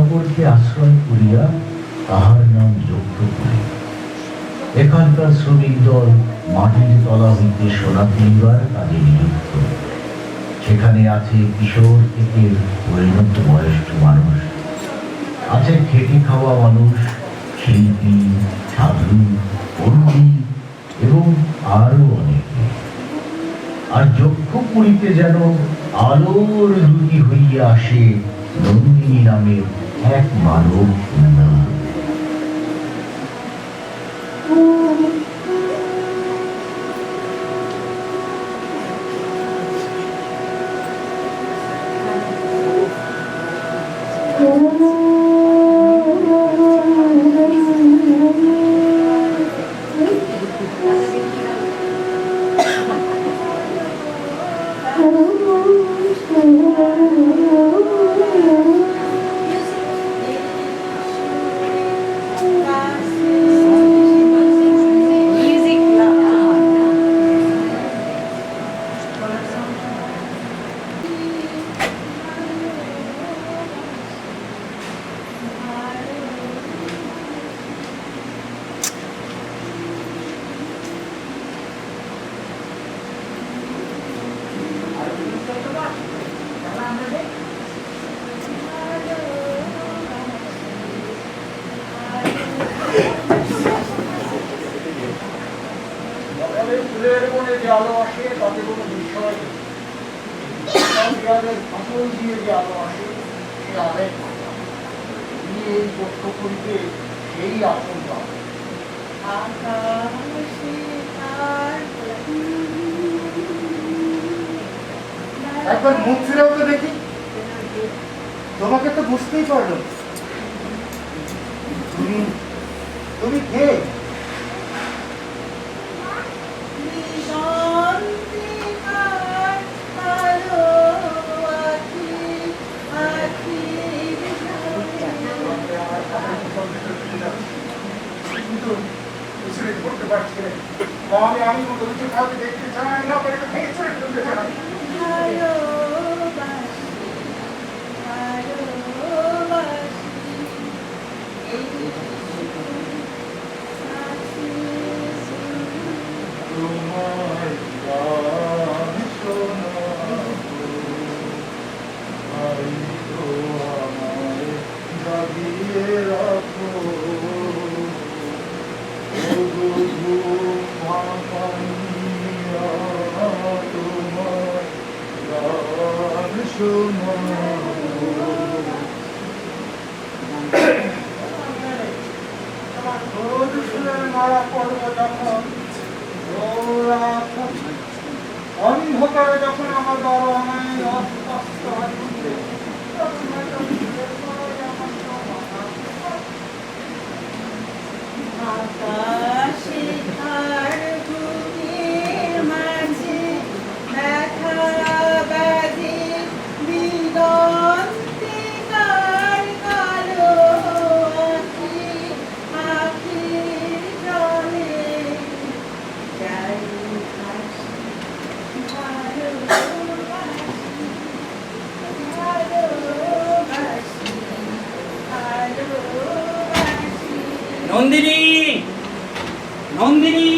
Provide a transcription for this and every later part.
জনগণকে আশ্রয় করিয়া তাহার নাম যজ্ঞপুরী। এখানকার শ্রমিক দল মাটির তলা হইতে সোনা তুলিবার কাজে নিযুক্ত। সেখানে আছে কিশোর থেকে পরিণত বয়স্ক মানুষ, আছে খেটে খাওয়া মানুষ, শিল্পী, সাধু, পণ্ডিত এবং আরো অনেকে। আর যজ্ঞপুরীতে যেন আলোর দুটি হইয়া আসে নন্দিনী নামের এক মানব কন্যা। ফুলের মনে যে আলো আসে তাতে কোনো বিষয় ফসল দিয়ে যে আলো আসে সে আরেক এই যজ্ঞপুরীতে সেই আশঙ্কা। একবার মুখ ফিরেও তো দেখি, তোমাকে তো বুঝতেই পারলো। তুমি কে? আমি দেখতে চাই না, ফেলতে চাই। অন্ধকারে যখন আমার বড় নন্দিনী, নন্দিনী,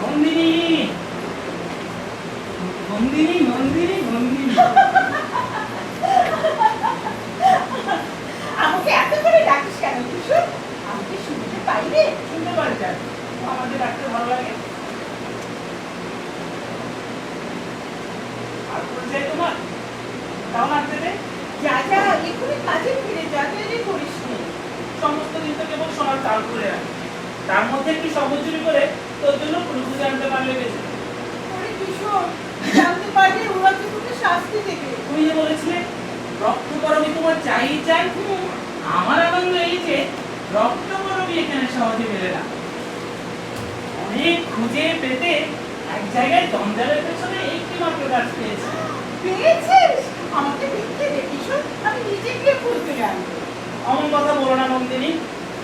নন্দিনী, নন্দিনী, নন্দিনী, নন্দিনী। আমাকে এত করে ডাকিস কেন কিশোর? আমি কি শুনতে পাই রে? শুনতে পারি কেন? আমাদের ডাকতে ভালো লাগে। আর পরিচয় তোমার তাও লাগবে রে। যা যা এক্ষুনি কাজে ফিরে যা, দেরি করিস নি। সমস্ত দিন তো কেবল সোনার তাল করে রাখি, তার মধ্যে একটু সহযোগী করে তোর জন্য প্রভু জানতে পারলে বেঁচে। ওরে কিশোর, জানতে পারলে ওরা তো তোকে শাস্তি দেবে। তুমি যে বলেছিলে রক্ত করবি তোমার চাই চাই, আমার আনন্দ এই যে রক্ত করবি এখানে সহজে মেলে না। অনেক খুঁজে পেতে এক জায়গায় জঞ্জালের পেছনে একটি মাত্র গাছ পেয়েছি। পেয়েছিস? আমাকে দেখতে দে কিশোর, আমি নিজে গিয়ে খুঁজতে আনবো। অমন কথা বলো না নন্দিনী,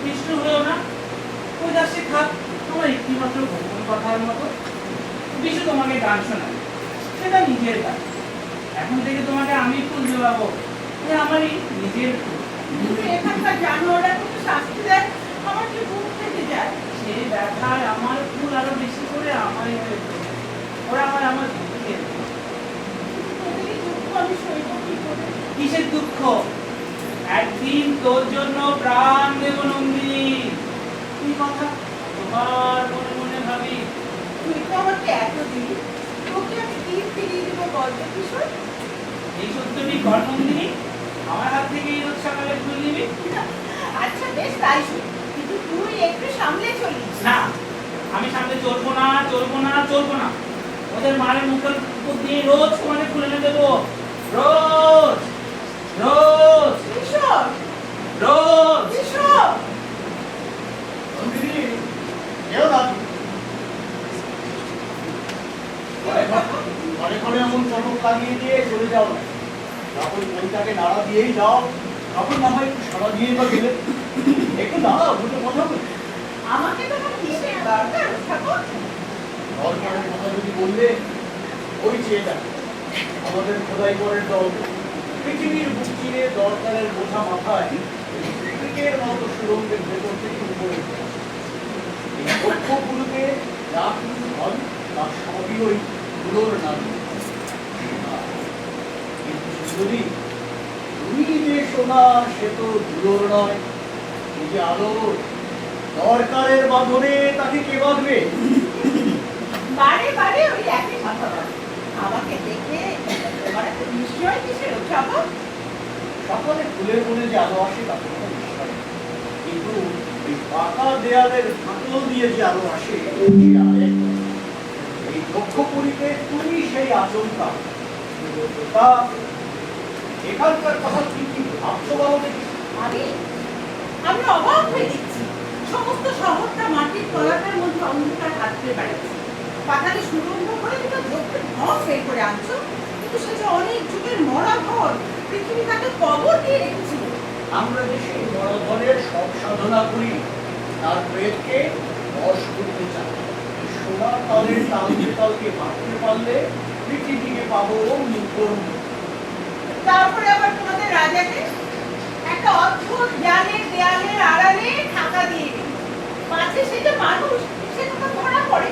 কৃষ্ণ হয়েও না। ওই দাসে খাক তোমার একটি মাত্র গোপন কথার মতো। বিশু তোমাকে গান শোনাবে, সেটা নিজের গান। এখন থেকে তোমাকে আমি ফুল জোগাবো, এ আমারই নিজের ভুল। কিন্তু এখানকার জানোয়াররা কিন্তু শাস্তি দেয়, আমার কি বুক ফেটে যায়। সে ব্যথায় আমার ভুল আরো বেশি করে আমারই হয়েছে। ওরা আমার ভুলকে তোদের এই দুঃখ আমি সইব কি করে? কিসের দুঃখ? একদিন তোর জন্য প্রাণ দেব নন্দিনী। তুই কথা কতবার মনে মনে ভাবি। তুই তো আমাকে এত দিলি, তোকে আমি কি ফিরিয়ে দেবো বলতো কিশোর? এই সত্যটি কর নন্দিনী, আমার হাত থেকে এই রোজ সকালে ফুল নিবি। আচ্ছা বেশ তাই শোন, কিন্তু তুই একটু সামলে চলিস। না, আমি সামনে চলবো না, চলবো না, চলবো না। ওদের মায়ের মুখের উপর দিয়ে রোজ তোমাকে খুলে এনে দেবো। রোজ রোজ কিশোর, রোজ। কিশোর, নন্দিনী, এও না তুমি। ঘরে ঘরে এমন চমক লাগিয়ে দিয়ে চলে যাও না। যখন বইটাকে নাড়া দিয়েই যাও, তখন না হয় একটু সাড়া দিয়েই বা গেলে। একটু দাঁড়াও, দুটো কথা বলি। আমাকে তোমার কিসের দরকার ঠাকুর? দরকারের কথা যদি বললে, ওই চেয়ে দেখো আমাদের খোদাই করের দল পৃথিবীর বুক চিরে দরকারের বোঝা মাথায় ক্রিকের মতো সুরঙ্গের ভেতর থেকে উপরে উঠে আসে। এই লক্ষ্যগুলোকে যা কিছু ধন তার সবই ওই গুলোর নাম। কিন্তু যদি তুমি যে সোনা সে তো ধুলোর নয়, এই যে আলো, দরকারের বাঁধনে তাকে কে বাঁধবে? বারে বারে ওই একই কথা বল। আমাকে দেখে তোমার একটা নিশ্চয় কিসের উঠাবো? সকালে ফুলের মনে যে আলো আসে তাতে কোনো বিষয় নেই। কিন্তু এই পাকা দেয়ালের ফাটল দিয়ে যে আলো আসে এটি আরেক কথা। এই লক্ষ্যপুরীতে তুমি সেই আচমকা। তা এখানকার কথা কি কি ভাবছো বলো দেখি? আমি আমি অবাক হয়ে দেখছি, সমস্ত শহরটা মাটির তলাটার মধ্যে অন্ধকার হাত দিয়ে বেড়াচ্ছে। পাতালে সুরঙ্গ করে দুটো ঝোপের ঘর বের করে আনছো, কিন্তু সে যে অনেক যুগের মরা ঘর, পৃথিবী তাকে কবর দিয়ে রেখেছিল। আমরা যে সেই বড় ধরনের সব সাধনা করি তার প্রেতকে বশ করতে চাই। এই সোনার তালের তালকে তালকে মারতে পারলে পৃথিবীকে পাবো নিত্যর মুক্তি। তারপরে আবার তোমাদের রাজাকে একটা অদ্ভুত জ্ঞানের দেয়ালের আড়ালে ঢাকা দিয়ে দিল। পাছে সে যে মানুষ, সে কথা ধরা পড়ে।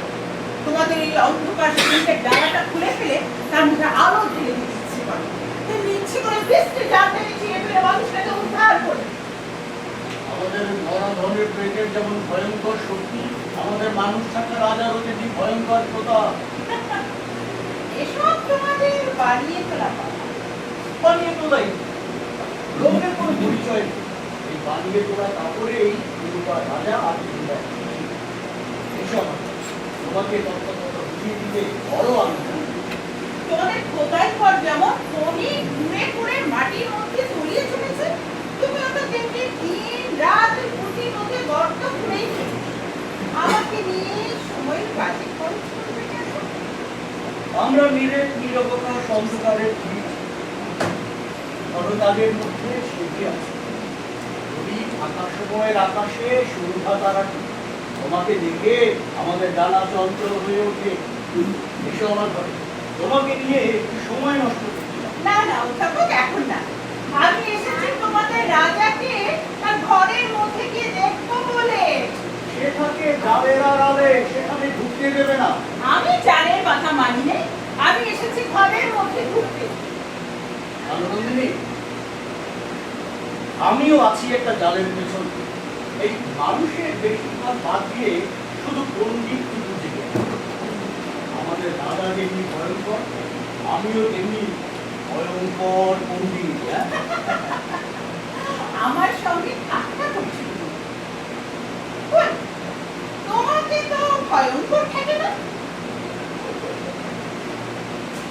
তোমাদের এই অন্ধকার শরীরের ডালাটা খুলে ফেলে তার মুখে আলো ঢেলে দিতে ইচ্ছে করে। তেমনি ইচ্ছে করে বৃষ্টি জানতে চিড়ে ফেলে মানুষটাকে উদ্ধার করে। আমাদের মরা ধনের প্রেতের যেমন ভয়ঙ্কর শক্তি, আমাদের মানুষ থাকা রাজারও তেমনি ভয়ঙ্কর প্রতাপ। এসব তোমাদের বানিয়ে তোলা কথা। বানিয়ে তোলাই লোকের কোনো পরিচয় নেই। এই বানিয়ে তোলা কাপড়েই দুটা রাজা আর দুটা এসব তোমাকে তত্ত্ব বুঝিয়ে দিতে বড় আনন্দ। তোমাদের খোদাই পর যেমন খনি ঘুরে ঘুরে মাটির মধ্যে তলিয়ে চলেছে, তুমি ওটা তেমনি দিন রাত পুঁতির মধ্যে গর্ত ঘুরেই চলেছে। আমাকে নিয়ে সময় বাজে খরচ করবে কেন? আমরা নিরবকাশ অন্ধকারের কাজের মধ্যে সেটি আছে। যদি আকাশ সময়ের আকাশে সন্ধ্যা তারাটি তোমাকে দেখে আমাদের ডানা চঞ্চল হয়ে ওঠে, এসো আমার ঘরে, তোমাকে নিয়ে একটু সময় নষ্ট করছিলাম। না না ওসব এখন না, আমি এসেছি তোমাদের রাজাকে তার ঘরের মধ্যে গিয়ে দেখবো বলে। সে থাকে জালের আড়ালে, সেখানে ঢুকতে দেবে না। আমি জানের কথা মানি নে, আমি এসেছি ঘরের মধ্যে ঢুকতে। আনন্দিনী, আমিও আছি একটা জালের পেছন। এই মানুষের বেশিরভাগ বাদ দিয়ে শুধু পণ্ডিত বুঝে গেছে। আমাদের দাদা যেমনি ভয়ঙ্কর, আমিও তেমনি ভয়ঙ্কর পণ্ডিত। আমার সঙ্গে ঠাট্টা করছিল। কই, তোমাকে তো ভয়ঙ্কর থাকে না?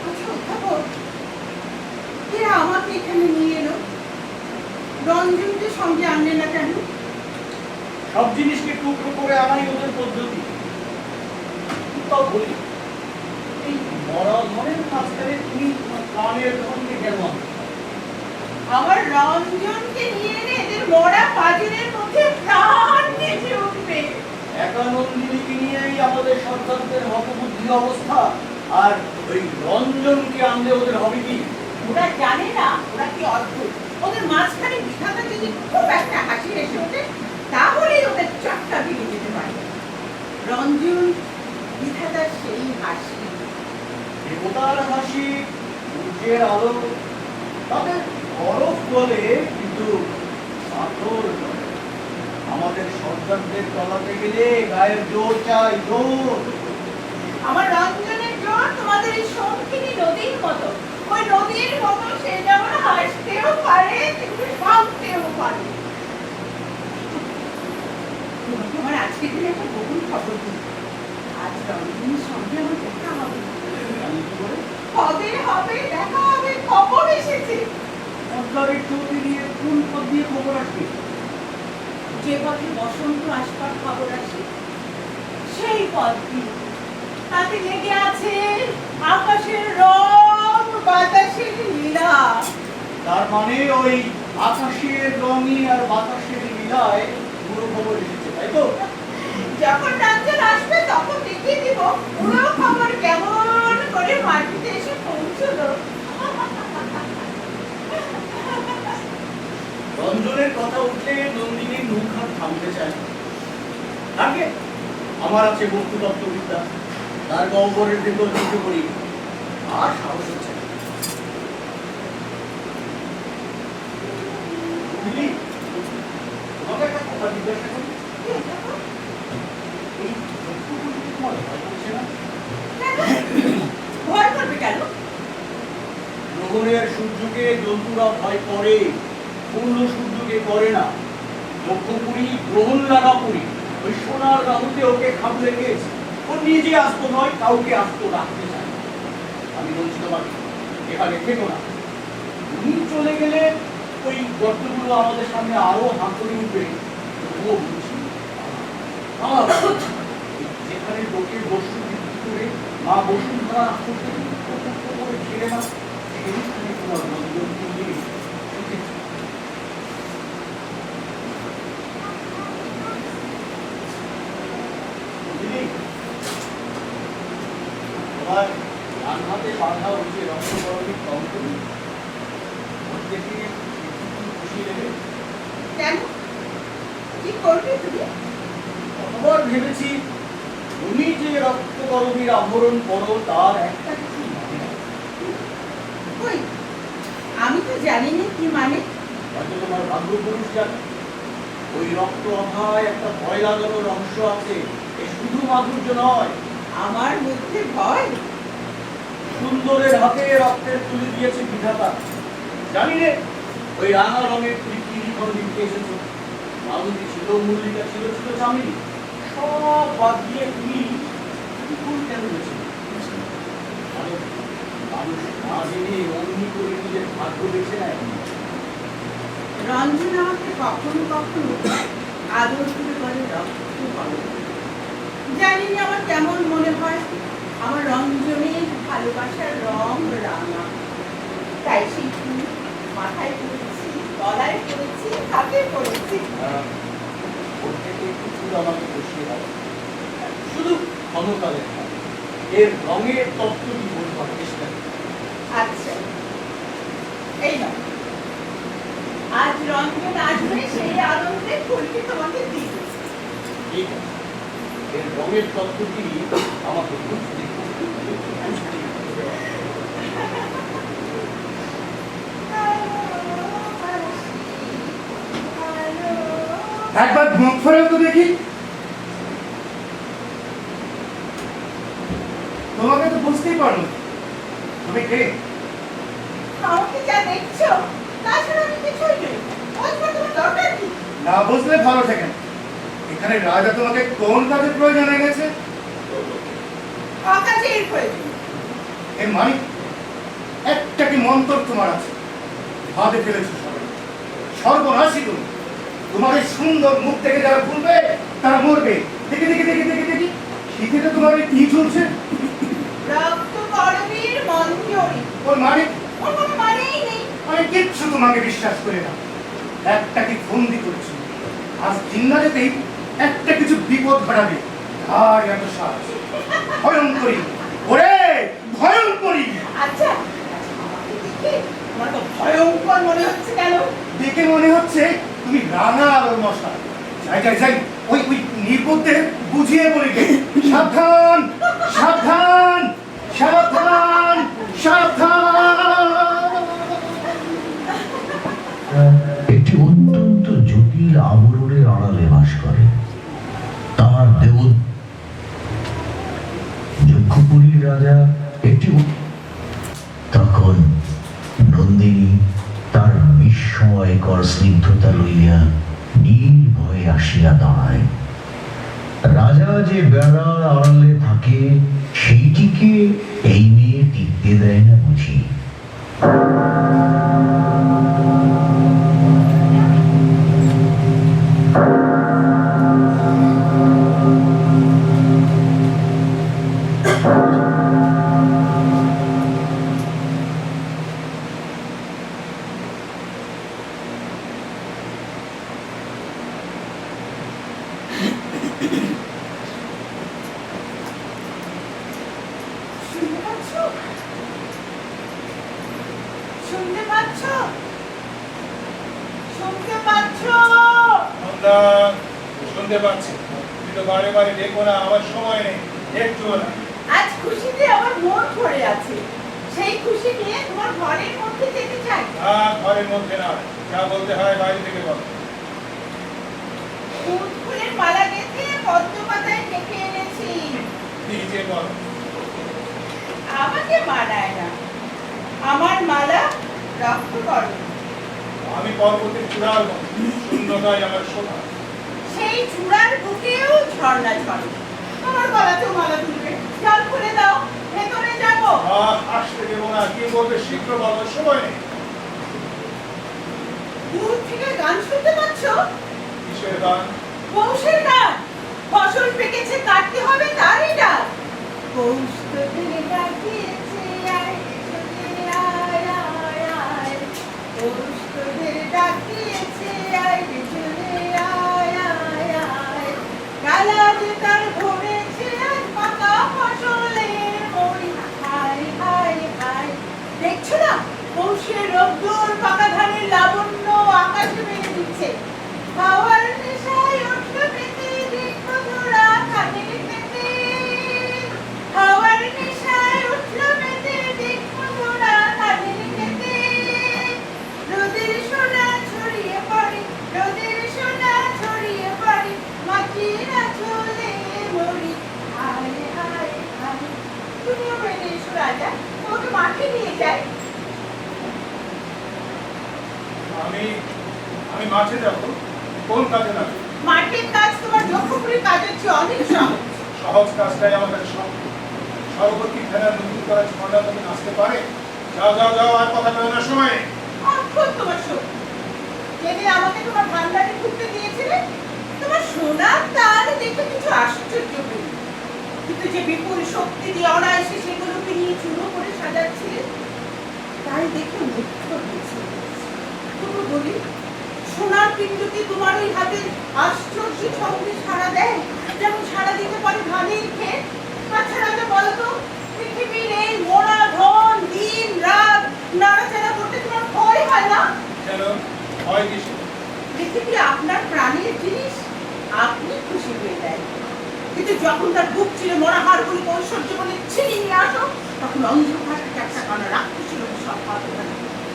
আচ্ছা অধ্যাপক, কে আমাকে এখানে নিয়ে এলো? রঞ্জনকে সঙ্গে আনলে না কেন? সব জিনিসকে টুকরো করে আনাই ওদের পদ্ধতি। তাও বলি, এই মরা ধনের মাঝখানে তুমি প্রাণের ধনকে কেন আনতে? আমার রঞ্জনকে নিয়ে এনে এদের মরা পাজিরের মধ্যে প্রাণ বেঁচে উঠবে। একানন্দিনীকে নিয়েই আমাদের সন্তানদের হতবুদ্ধি অবস্থা, আর ওই রঞ্জনকে আনলে ওদের হবে কি? ওরা জানে না ওরা কি অদ্ভুত। ওদের মাঝখানে বিধাতা যদি খুব একটা হাসি এসে ওঠে, তাহলেই ওদের চারটা ভেঙে যেতে পারে। রঞ্জন বিধাতার সেই হাসি, দেবতার হাসি, সূর্যের আলো, তাদের বরফ বলে, কিন্তু পাথর বলে। আমাদের সন্তানদের তলাতে গেলে গায়ের জোর চাই, জোর। আমার রঞ্জনের জোর তোমাদের এই শঙ্কিনী নদীর মতো। ওই নদীর মতো সে যেমন হাসতেও পারে, তেমনি ভাবতেও পারে। তোমাকে আমার আজকের দিনে একটা গোপন খবর দিই। আজ রঞ্জনের সঙ্গে আমার দেখা হবে। আমি কি করে? হবে হবে, দেখা হবে, খবর এসেছে। সরকারের চৌধুরী দিয়ে কোন পথ দিয়ে খবর আসবে? যে পথে বসন্ত আসবার খবর আসে, সেই পথ দিয়ে। তাতে লেগে আছে আকাশের রং, বাতাসের লীলা। তার মানে ওই আকাশের রঙে আর বাতাসের লীলায় পুরো খবর এসেছে, তাই তো? যখন রঞ্জন আসবে তখন দেখিয়ে দিব পুরো খবর কেমন করে মাটিতে এসে পৌঁছলো। রঞ্জনের কথা উঠলে নন্দিনীর মুখ হাত থামতে চায় না। আগে আমার আছে বস্তুতত্ত্ববিদ্যা, তার গহ্বরের ভেতর ঢুকে পড়ি, আর সাহস হচ্ছে না। বুঝলি, তোমাকে একটা কথা জিজ্ঞাসা করি, এই বস্তুগুলিকে তোমার ভয় করছে না? ভয় করবে কেন? গ্রহণের সূর্যকে জন্তুরা ভয় করে, পূর্ণ সূর্যকে করে না। লক্ষ্য করি গ্রহণ লাগা করি, ওই সোনার রাহুতে ওকে খাবলে গেছে। ও নিজে আস্ত নয়, কাউকে আস্ত রাখতে চায় না। আমি বলছি তোমাকে, এখানে থেকো না। তুমি চলে গেলে ওই গর্তগুলো আমাদের সামনে আরো হাঁকড়ে উঠবে। তবুও বলছি, যেখানে লোকে বস্তু বিক্রি করে মা বসুন্ধরা আসতে করে ঘিরে না, সেইখানে তোমার রঞ্জন নিয়ে তোমার ডান হাতে বাঁধা ওই যে রক্তকরণী কঙ্কনি, ওর দেখে একটু খুশি লেগে কেন? কি করবে তুমি? কতবার ভেবেছি তুমি যে রক্তকরণীর আবরণ করো তার একটা কিছু মানে না। কই, আমি তো জানি না কি মানে। হয়তো তোমার ভাগ্য পুরুষ জানে। ওই রক্ত অথায় একটা ভয় লাগানোর অংশ আছে। এ শুধু মাধুর্য নয়, আমার মধ্যে ভয়? সুন্দরের হাতে রক্তের তুলে দিয়েছে বিধাতা। জানি রে, ওই রাঙা রঙের তুই কি লিখে এসেছো। মাধুরী ছিল, মল্লিকা ছিল, ছিল চামেলি, সব বাদ দিয়ে তুমি ফুল কেন গেছিল? মানুষ না জেনে অমনি করে নিজের ভাগ্য বেছে নেয়। রঞ্জন আমাকে কখনো কখনো আদর করে বলে রক্ত বলো। জানি না আমার কেমন মনে হয়, আমার রঞ্জনের ভালোবাসার রং রাঙা। তাই সেই ফুল মাথায় পড়েছি, গলায় পড়েছি, হাতে পড়েছি। ওর থেকে একটু ফুল আমাকে বসিয়ে দাও, শুধু ক্ষণকালের না। এর রঙের তত্ত্বটি বোঝবার চেষ্টা করি। আচ্ছা, এই নাও। আজ রঞ্জন আসবে, সেই আনন্দে ফুলটি তোমাকে দিই। ঠিক আছে, এর রঙের তত্ত্বটি আমাকে বুঝতে একবার মুখ ফেরাও তো দেখি। তোমাকে তো বুঝতেই পারলো তুমি কে। আমাকে যা দেখছো তাছাড়া আমি কিছুই নই। বুঝবার তোমার দরকার কি? না বুঝলে ভালো থাকে না। এখানে রাজা তোমাকে কোন কাজে প্রয়োজন এনেছে? অকাজের প্রয়োজন। এর মানে একটা কি মন্তর তোমার আছে? ভাবে ফেলেছো সবাই, সর্বনাশী তুমি। তোমার এই সুন্দর মুখ থেকে যারা ভুলবে তারা মরবে। দেখি দেখি দেখি দেখি দেখি শীতে তোমার এই কি চলছে? রক্ত করবীর মঞ্জরি। ওর মানে ওর কোনো মানেই নেই। আমি কিচ্ছু তোমাকে বিশ্বাস করি না। একটা কি ফন্দি করেছি, আজ জিন্না যেতেই একটা কিছু বিপদ ঘটাবে। আর এত সাহস, ভয়ঙ্করী ওরে, ভয়ঙ্করী। আচ্ছা, আমাকে দেখে তোমার তো ভয়ঙ্কর মনে হচ্ছে কেন? মশা। যাই যাই যাই, ওই ওই নির্বুদ্ধে বুঝিয়ে বলি গে। সাবধান সাবধান সাবধান সাবধান। একটি অত্যন্ত জটিল আবরণের আড়ালে বাস করে। তার দেব যক্ষপুরীর রাজা একটি তখন নন্দিনী তার বিস্ময়কর স্নিগ্ধতা লইয়া নির্ভয়ে আসিয়া দাঁড়ায়। রাজা যে বেড়ার আড়ালে থাকে সেইটিকে এই মেয়ে টিকতে দেয় না বুঝি। শুনতে পাচ্ছ? শুনতে পাচ্ছ? শুনতে পাচ্ছ? সন্তান, শুনতে পাচ্ছি, কিন্তু বারে বারে দেখো না, আমার সময় নেই, একটু না। আজ খুশিতে আমার মন ভরে আছে। সেই খুশি নিয়ে তোমার ঘরের মধ্যে যেতে চাই। ঘরের মধ্যে না, যা বলতে হয় বাইরে থেকে বল। ফুল ফুলের মালা গেঁথে পদ্ম পাতায় ঢেকে এনেছি। নিজে বল। আমাকে মানায় না। আমার মালা রক্ত করো। আমি পর্বতের চূড়ার মতো, শূন্যতাই আমার শোভা। সেই চূড়ার বুকেও ঝর্ণা ঝরে। আমার গলাতেও মালা তুলবে। জল খুলে দাও, ভেতরে যাবো। আসতে দেবো না, কি বলবে শীঘ্র বলো, সময় নেই। দূর থেকে গান শুনতে পাচ্ছ? কিসের গান? পৌষের গান। ফসল পেকেছে, কাটতে হবে তারই ডাক। পৌষ তোদের ডাকিয়েছে, আয় চলে আয় আয় আয়। পৌষ তোদের ডাকিয়েছে, আয় চলে আয় আয় আয়। গালা যে তার ভরেছে আজ পাকা ফসলের মরি। হায় হায় হায়। দেখছো না পৌষের রোদ্দুর পাকা ধানের লাবণ্য আকাশে মেরে দিচ্ছে। হাওয়ার নেশায় উঠল পেতে, দেখো ধরা কানের পেতে। হাওয়ার নেশায় উঠল পেতে, দেখো ধরা কানের পেতে। রোদের সোনা ছড়িয়ে পড়ে, রোদের সোনা ছড়িয়ে পড়ে, মাটির আঁচলে মরি। হায় হায় হায়। তুমিও বেরিয়ে এসো রাজা, তোমাকে মাঠে নিয়ে যাই। আমি মাঠে যাবো, কোন কাজে লাগবে? মাঠের কাজ তোমার যক্ষপুরীর কাজের চেয়ে অনেক সহজ। সহজ কাজটাই আমার কাছে সব। সর্বপ্রতি ফেরার নতুন করা ঝড়টা তুমি নাচতে পারে? যাও যাও যাও, আর কথা বলে না, সময় নেই। অদ্ভুত তোমার শক্তি। যেদিন আমাকে তোমার ভান্ডারে ঢুকতে দিয়েছিলে, তোমার সোনার তাল দেখে কিছু আশ্চর্য হইল। কিন্তু যে বিপুল শক্তি দিয়ে অনায়াসে সেগুলোকে নিয়ে চুরো করে সাজাচ্ছিলে, তাই দেখে মুগ্ধ হয়েছিল। তবু বলি, সোনার পিণ্ডটি তোমার ওই হাতে আশ্চর্য ছন্দে সাড়া দেয়, যেমন সাড়া দিতে পারে ধানের ক্ষেত। আচ্ছা রাজা বলতো, পৃথিবীর এই মোড়া ধন দিন রাত নাড়াচাড়া করতে তোমার ভয় হয় না? কেন হয় কিছু? পৃথিবী আপনার প্রাণের জিনিস, আপনি খুশি হয়ে দেয়। কিন্তু যখন তার বুক চিরে মরা হাড়গুলি ঐশ্বর্য বলে ছিনিয়ে নিয়ে আসো, তখন অন্ধকার একটা কানা রাক্ষসী লোক সব পাবে না।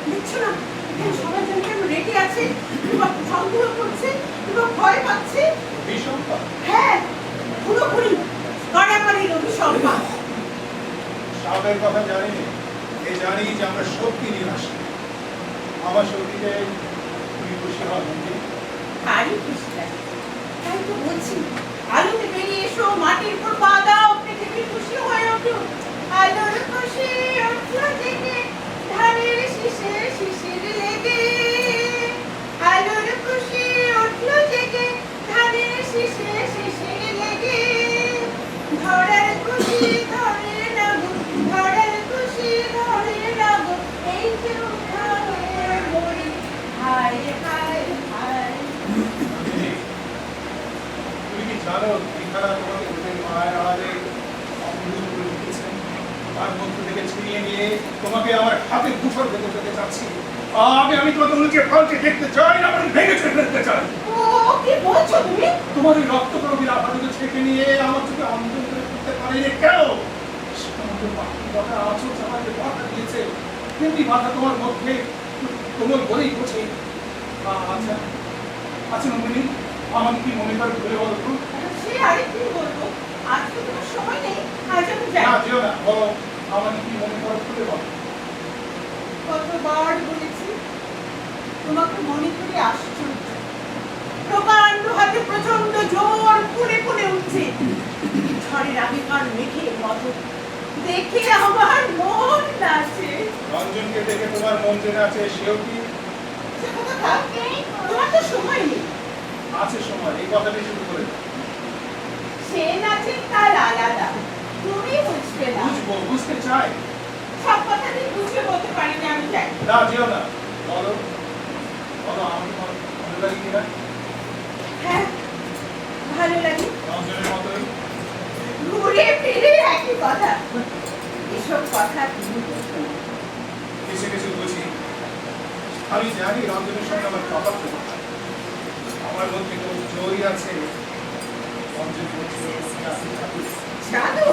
দেখছো না, এখানে সবাই যেন কেন রেডি আছে, কিংবা সন্দেহ করছে, কিংবা ভয় পাচ্ছে। বিসম্পাদ? হ্যাঁ, পুরোপুরি কাড়াকাড়ির অভিসম্পাদ। সাপের কথা জানি না, এ জানি যে আমরা শক্তি নিয়ে আসি। আমার শক্তিতে তুমি খুশি হবেন? তারই খুশি লাগে। তাই তো বলছি, আলোতে বেরিয়ে এসো, মাটির উপর পা দাও, পৃথিবী খুশি হয়ে উঠুক। আলোর খুশি উঠলো জেগে, ধানের শীষে শিশির লেগে। আলোর খুশি উঠলো জেগে, ধানের শীষে শিশির লেগে। ধরার খুশি ধরে নাগো, ধরার খুশি ধরে নাগো, এই যে উঠানে মরি। হায় হায় হায়। তুমি কি জানো এখানে তোমাকে ওদের মায়ের আড়ালে অপরাধ করে রেখেছেন? তার মধ্য থেকে ছিনিয়ে নিয়ে তোমাকে আমার হাতে দুপুর ভেতর যেতে চাচ্ছি। আমি তোমাকে লুকিয়ে পাল্টে দেখতে চাই, আমার ভেঙে ফেলতে চাই। ও কি বলছো তুমি? তোমার ওই রক্তকরবীর আঘাতকে ছেঁকে নিয়ে আমার চোখে অন্তর করে করতে পারেনি কেন? সমুদ্র পাখি কথা আঁচল চাপাতে কথা দিয়েছে, তেমনি মাথা তোমার মধ্যে তোমার বলেই করছে। আচ্ছা আচ্ছা নন্দিনী, আমার কি মনে করে বলে বলো তো? সে আরেকদিন বলবো, আজ তো তোমার সময় নেই, আজ আমি যাই। না যেও না, বলো আমার কি মনে করে বলে বলো। কতবার বলেছি তোমাকে মনে করে আশ্চর্য, প্রকাণ্ড হাতে প্রচন্ড জোর ফুলে ফুলে উঠছে, ঝড়ের আগেকার মেঘের মতো, দেখে আমার মন নাচে। রঞ্জনকে দেখে তোমার মন যে আছে সেও কি? সে কথা থাক, তোমার তো সময় নেই। আছে সময়, এই কথাটাই শুরু করে দাও। সে নাচে তার আলাদা, তুমি বুঝবে না। বুঝবো, বুঝতে চাই। সব কথা আমি বুঝে বলতে পারি না, আমি যাই। না যেও না, বলো বলো আমার তোমার ভালো লাগে কিনা? হ্যাঁ, ভালো লাগে। রঞ্জনের মতোই। ঘুরে ফিরে একই কথা, এসব কথা তুমি বলছো না। কিছু কিছু বুঝি। আমি জানি রঞ্জনের সঙ্গে আমার তফাৎ কোথায়। আমার মধ্যে কোনো জয়ী আছে। রঞ্জন বলছিল, জাদু?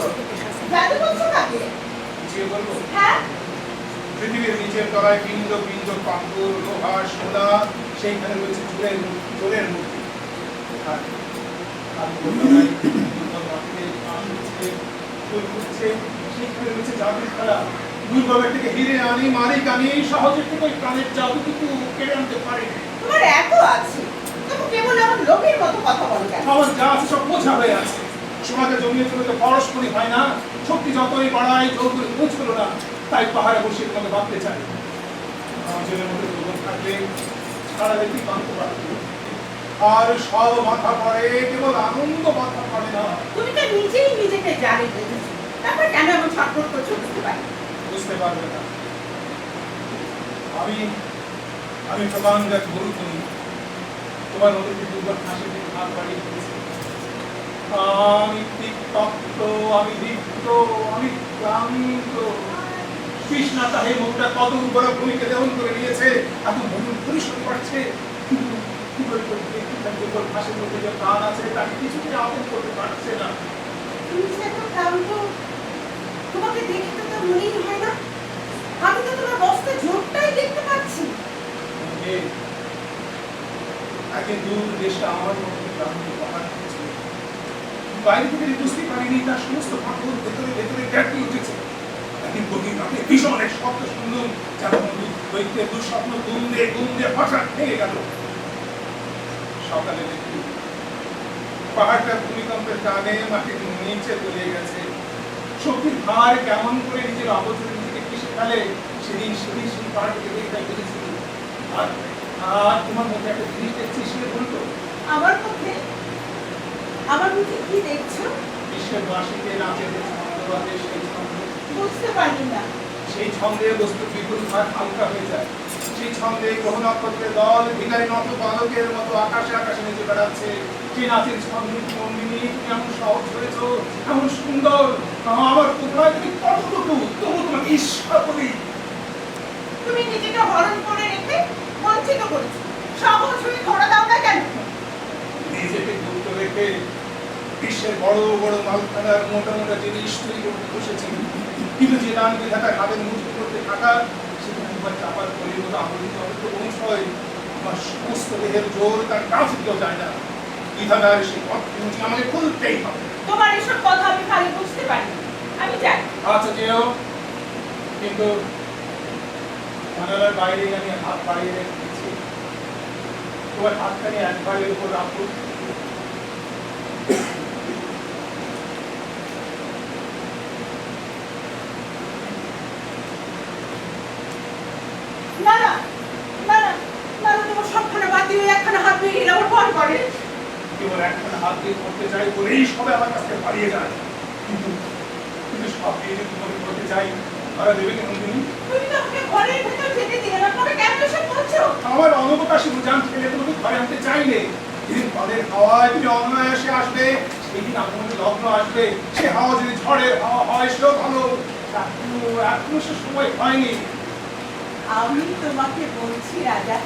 জাদু বলছো কাকে? বুঝিয়ে বলবো? হ্যাঁ, পৃথিবীর নিচের তলায় বিন্দু বিন্দু পাথর লোহা সোনা, সেইখানে রয়েছে চোরের মূর্তি। আর তলায় দুর্গম মাটিতে ঘাস উঠছে, ফুল ফুটছে, সেইখানে রয়েছে জাদুর খেলা। দুর্গমের থেকে হিরে আনি মালিক আনি সহজের থেকে ওই প্রাণের জাদুটুকু কেড়ে আনতে পারে। তোমার এত আছে, তুমি কেবল আমার লোকের মতো কথা বলো কেন? আমার যা আছে সব বোঝা হয়ে আছে। সমাজে জমিয়ে চলে তো পরস্পরই হয় না। শক্তি যতই বাড়ায় যৌবনে পৌঁছলো না, তাই পাহাড়ে বসে তোমাকে বাঁধতে চাই। অঞ্চলের মধ্যে যৌবন থাকলে সারা ব্যক্তি বাঁধতে পারবে। আর সব মাথা পড়ে, কেবল আনন্দ মাথা পড়ে না। তুমি তো নিজেই নিজেকে জানি বুঝেছো, তারপর কেন এমন ছটফট করছো বুঝতে পারি। বুঝতে পারবে না। আমি আমি প্রকাণ্ড এক গরু তুমি তোমার নদীতে দুর্বল হাসিতে হাত বাড়িয়ে দিয়েছি। আমি তিক্তপ্ত, আমি দীপ্ত, আমি ক্লান্ত। কৃষ্ণা তাহে মুখটা কত বড় ভূমিকে দেহন করে নিয়েছে, এত মন পরিশ্রম করছে, কিন্তু দুর্বল হাসির মধ্যে যে প্রাণ আছে তাকে কিছুতে আপন করতে পারছে না। তুমি যে এত ক্লান্ত, তোমাকে দেখে তো তা মনেই হয় না। আমি তো তোমার বস্তা জোরটাই দেখতে পাচ্ছি। একদিন দূর দেশে আমার মধ্যে ক্লান্তি পাহাড় হয়েছে। বাইরে থেকে বুঝতে পারিনি তার সমস্ত পাথর ভেতরে ভেতরে ব্যাপী উঠেছে। একদিন গভীর রাতে ভীষণ এক শব্দ শুনলুম, যেমন দৈত্যের দুঃস্বপ্ন গুমড়ে গুমড়ে হঠাৎ ভেঙে গেল। সকালে দেখি পাহাড়টা ভূমিকম্পের টানে মাটির নিচে তলিয়ে গেছে। শক্তির ভার কেমন করে নিজের অবচরে নিজেকে পিষে ফেলে, সেদিন সেই পাহাড়টিকে দেখতে পেরেছি। আর তোমার মধ্যে একটা জিনিস দেখছি, সে বলতো আমার মুখে কি দেখছো? বিশ্বের বাসীকে নাচে ছন্দবাদে সেই ছন্দে, বুঝতে পারি না। সেই ছন্দে বস্তু বিপুল ভার হালকা হয়ে যায়। সেই ছন্দে গ্রহ নক্ষত্রের দল ভিখারি নত বালকের মতো আকাশে আকাশে নেচে বেড়াচ্ছে। সেই নাচের ছন্দে নন্দিনী, তুমি এমন সহজ হয়েছ, এমন সুন্দর। আমার কোথায় তুমি কতটুকু, তবু তোমাকে ঈশ্বর বলি। তুমি নিজেকে হরণ করে রেখে বঞ্চিত করেছো, সহজ হয়ে ধরা দাও না কেন? নিজেকে গুপ্ত রেখে বিশ্বের বড় বড় মালখানার মোটা মোটা জিনিস তৈরি করতে বসেছি, কিন্তু যে দান বিধাতা হাতের মুঠো করতে থাকা, সেখানে একবার চাপার ফলের মতো আবৃত অবৃত পৌঁছয়। আমার সমস্ত দেহের জোর তার কাছ দিতেও যায় না। বিধাতার সেই পথটি আমাকে খুলতেই হবে। তোমার এসব কথা আমি খালি বুঝতে পারি না। আমি যাই। আচ্ছা যেও, কিন্তু জানালার বাইরে আমি হাত বাড়িয়ে রেখেছি। তোমার হাতখানি একবারের উপর রাখো। না না না না না, তোমার সবখানে বাদ দিয়ে একখানা হাত দিয়ে নিলে আমার ভয় করে। কেবল একখানা হাত দিয়ে করতে চাই বলেই সবাই আমার কাছে পালিয়ে যায়। কিন্তু কিন্তু সব দিয়ে যদি তোমাকে করতে চাই, তারা দেবে কেন তুমি? তুমি তো আমাকে ঘরের ভেতর যেতে দিলে না, তবে কেন এসব করছো? আমার অনবকাশী রুজান ছেলে তোমাকে ঘরে আনতে চাইলে, যেদিন ফলের হাওয়ায় তুমি অনায়াসে আসবে, সেদিন আপনাদের লগ্ন আসবে। সে হাওয়া যদি ঝড়ের হাওয়া হয় সেও ভালো। এখনো সে সময় হয়নি। আমি তোমাকে বলছি রাজা,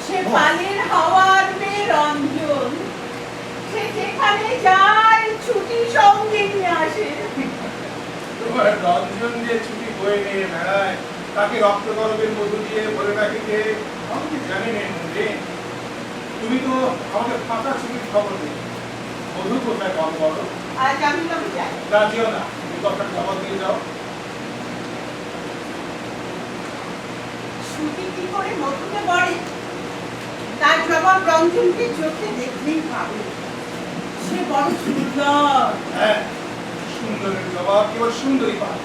সে পালের হাওয়ার মেয়ে রঞ্জন, সে যেখানে যায় ছুটি সঙ্গে নিয়ে আসে। তোমার রঞ্জন যে ছুটি বয়ে নিয়ে বেড়ায়, তাকে রক্তকরবের মধ্য দিয়ে বলে রাখে যে আমি কি জানি না রে, তুমি তো আমাকে ফাঁকা ছুটির খবর দিই, মধু কোথায় কম করো। আজ আমি তবে যাই। রাজিও না, তুমি কথার খবর দিয়ে যাও। ছুটি কি করে মধুকে বলে, তার জবাব রঞ্জনকে চোখে দেখলেই পাবে। সে বড় সুন্দর। হ্যাঁ, সুন্দরের জবাব কেবল সুন্দরী পায়,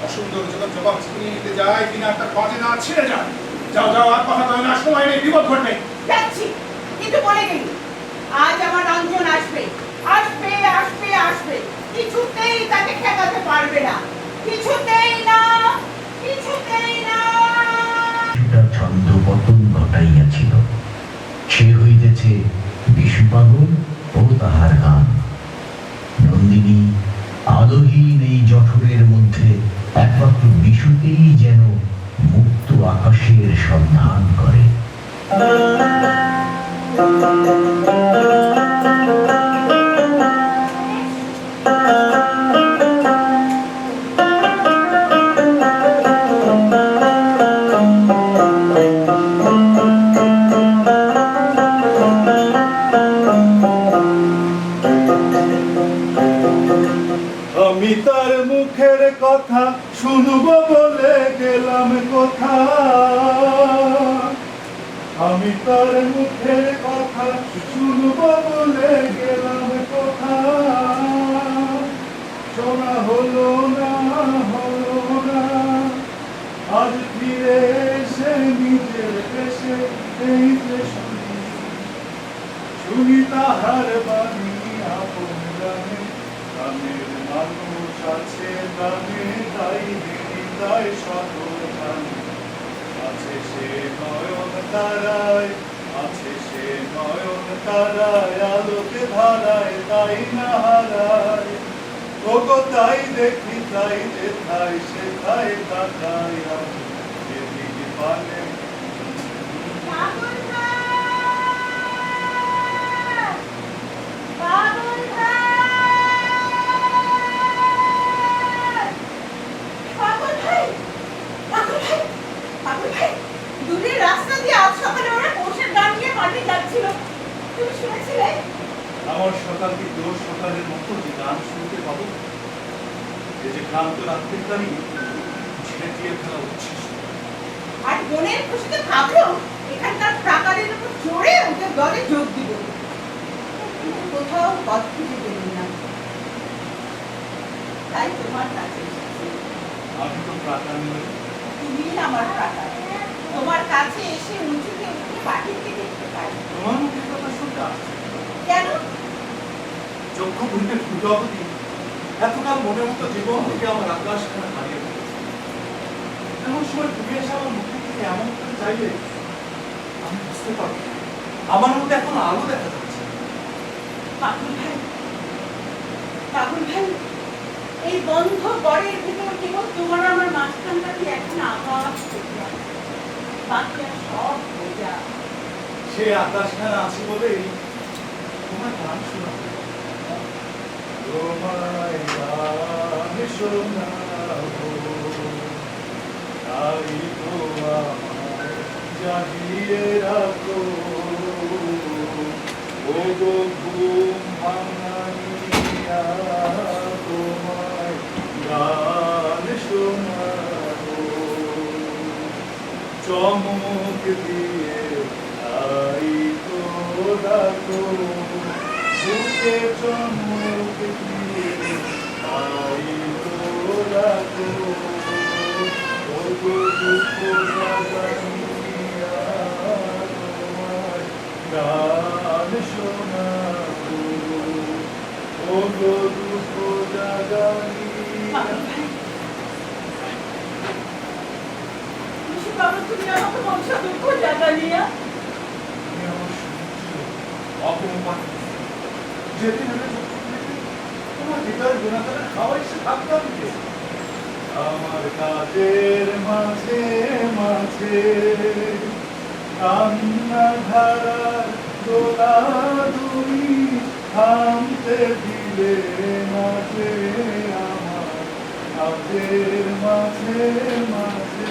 অসুন্দর যখন জবাব ছিনিয়ে নিতে যায় কিনা তার বাজে না ছিঁড়ে যায়। যাও যাও, আর কথা তবে না, সময় নেই, বিপদ ঘটবে। যাচ্ছি, কিন্তু বলে গেলি আজ আমার রঞ্জন আসবে, আসবে আসবে আসবে, কিছুতেই তাকে ঠেকাতে পারবে না, কিছুতেই না, কিছুতেই না। কিছুটা ছন্দ পতন ঘটাইয়াছিল, সে হইতেছে বিশুপাগল ও তাহার গান। নন্দিনী আলোহীন এই জঠরের মধ্যে একমাত্র বিশুতেই যেন মুক্ত আকাশের সন্ধান করে। আমি তার মুখের কথা শুনব বলে গেলাম কোথা, আমি তার মুখের কথা শুনব বলে গেলাম কোথা, শোনা হলো না, হলো না, আজ ফিরে এসে নিজের দেশে এই যে শুনি, শুনি তাহার বাণী আপন গানে, গানের মানুষ আছে গানে, তাই হৃদয় শত গানে, আছে সে নয়ন তারায়, আছে সে নয়ন তারায়, আলোকে ধারায় তাই না হারায়, ওগো তাই দেখি তাই যেথায় সেথায় তাকাই আমি, যেদিকে পানে পাগল ভাই, পাগল ভাই, পাগল ভাই, পাগল ভাই, পাগল ভাই, দূরের রাস্তা দিয়ে আজ সকালে ওরা কোষের গান নিয়ে মাঠে যাচ্ছিল, তুমি শুনেছিলে? আমার সকালকে তোর সকালের মতো যে গান শুনতে পাবো, এই যে ক্লান্ত রাত্রির গাড়ি ঝেঁটিয়ে ফেলা উচ্ছিস, আর মনের খুশিতে ভাবলো এখানকার প্রাকারের উপর চড়ে ওদের দলে যোগ দিব, কিন্তু কোথাও পথ খুঁজে পেলাম না, তাই তোমার কাছে এসেছি। আমি তো প্রাকার নই, তুমি আমার প্রাকার, তোমার কাছে এসে উঁচুতে উঠে পাখিকে দেখতে পাই। তোমার মুখের কথা শুনতে আসছে কেন? চক্ষু খুলতে খুঁজে অবধি এতকাল মনের মতো জীবন থেকে আমার আকাশ খানা হারিয়ে ফেলেছে, এমন সময় ঘুরে এসে আমার মুখের দিকে এমন করে চাইলে আমি বুঝতে পারবো আমার মধ্যে এখন আলো দেখা যাচ্ছে। পাগল ভাই, পাগল ভাই, এই বন্ধ গড়ের ভিতর কেবল তোমার আমার মাঝখানটাকে এখন আকাশ দেখে আছে, বাকি আর সব বোঝা। সে আকাশ খানা আছে বলেই তোমার গান শোনা, তোমায় গান শোনাবো, তাই তো আমায় জাগিয়ে রাখো, ও গো ঘুম ভাঙাইয়া তোমায় গান শোনাবো, চমক দিয়ে তাই তো রাখো, বুকে চমক দিয়ে তাই তো রাখো, ও গো দুঃখ জাগাইয়া তোমায় গান শোনাবো, ও গো দুঃখ জাগাইয়া। বাবা, তুমি আমাকে বংশ দুঃখ জাগালিয়া। তুমি আমার সূর্য, অপমান, যেদিন আমি তোমার হৃদয় গুণাকারে খাওয়াই সে থাকতাম যে আমার কাজের মাঝে মাঝে কান্না ধারার দোলা তুমি থামতে দিলে না যে আমার কাজের মাঝে মাঝে।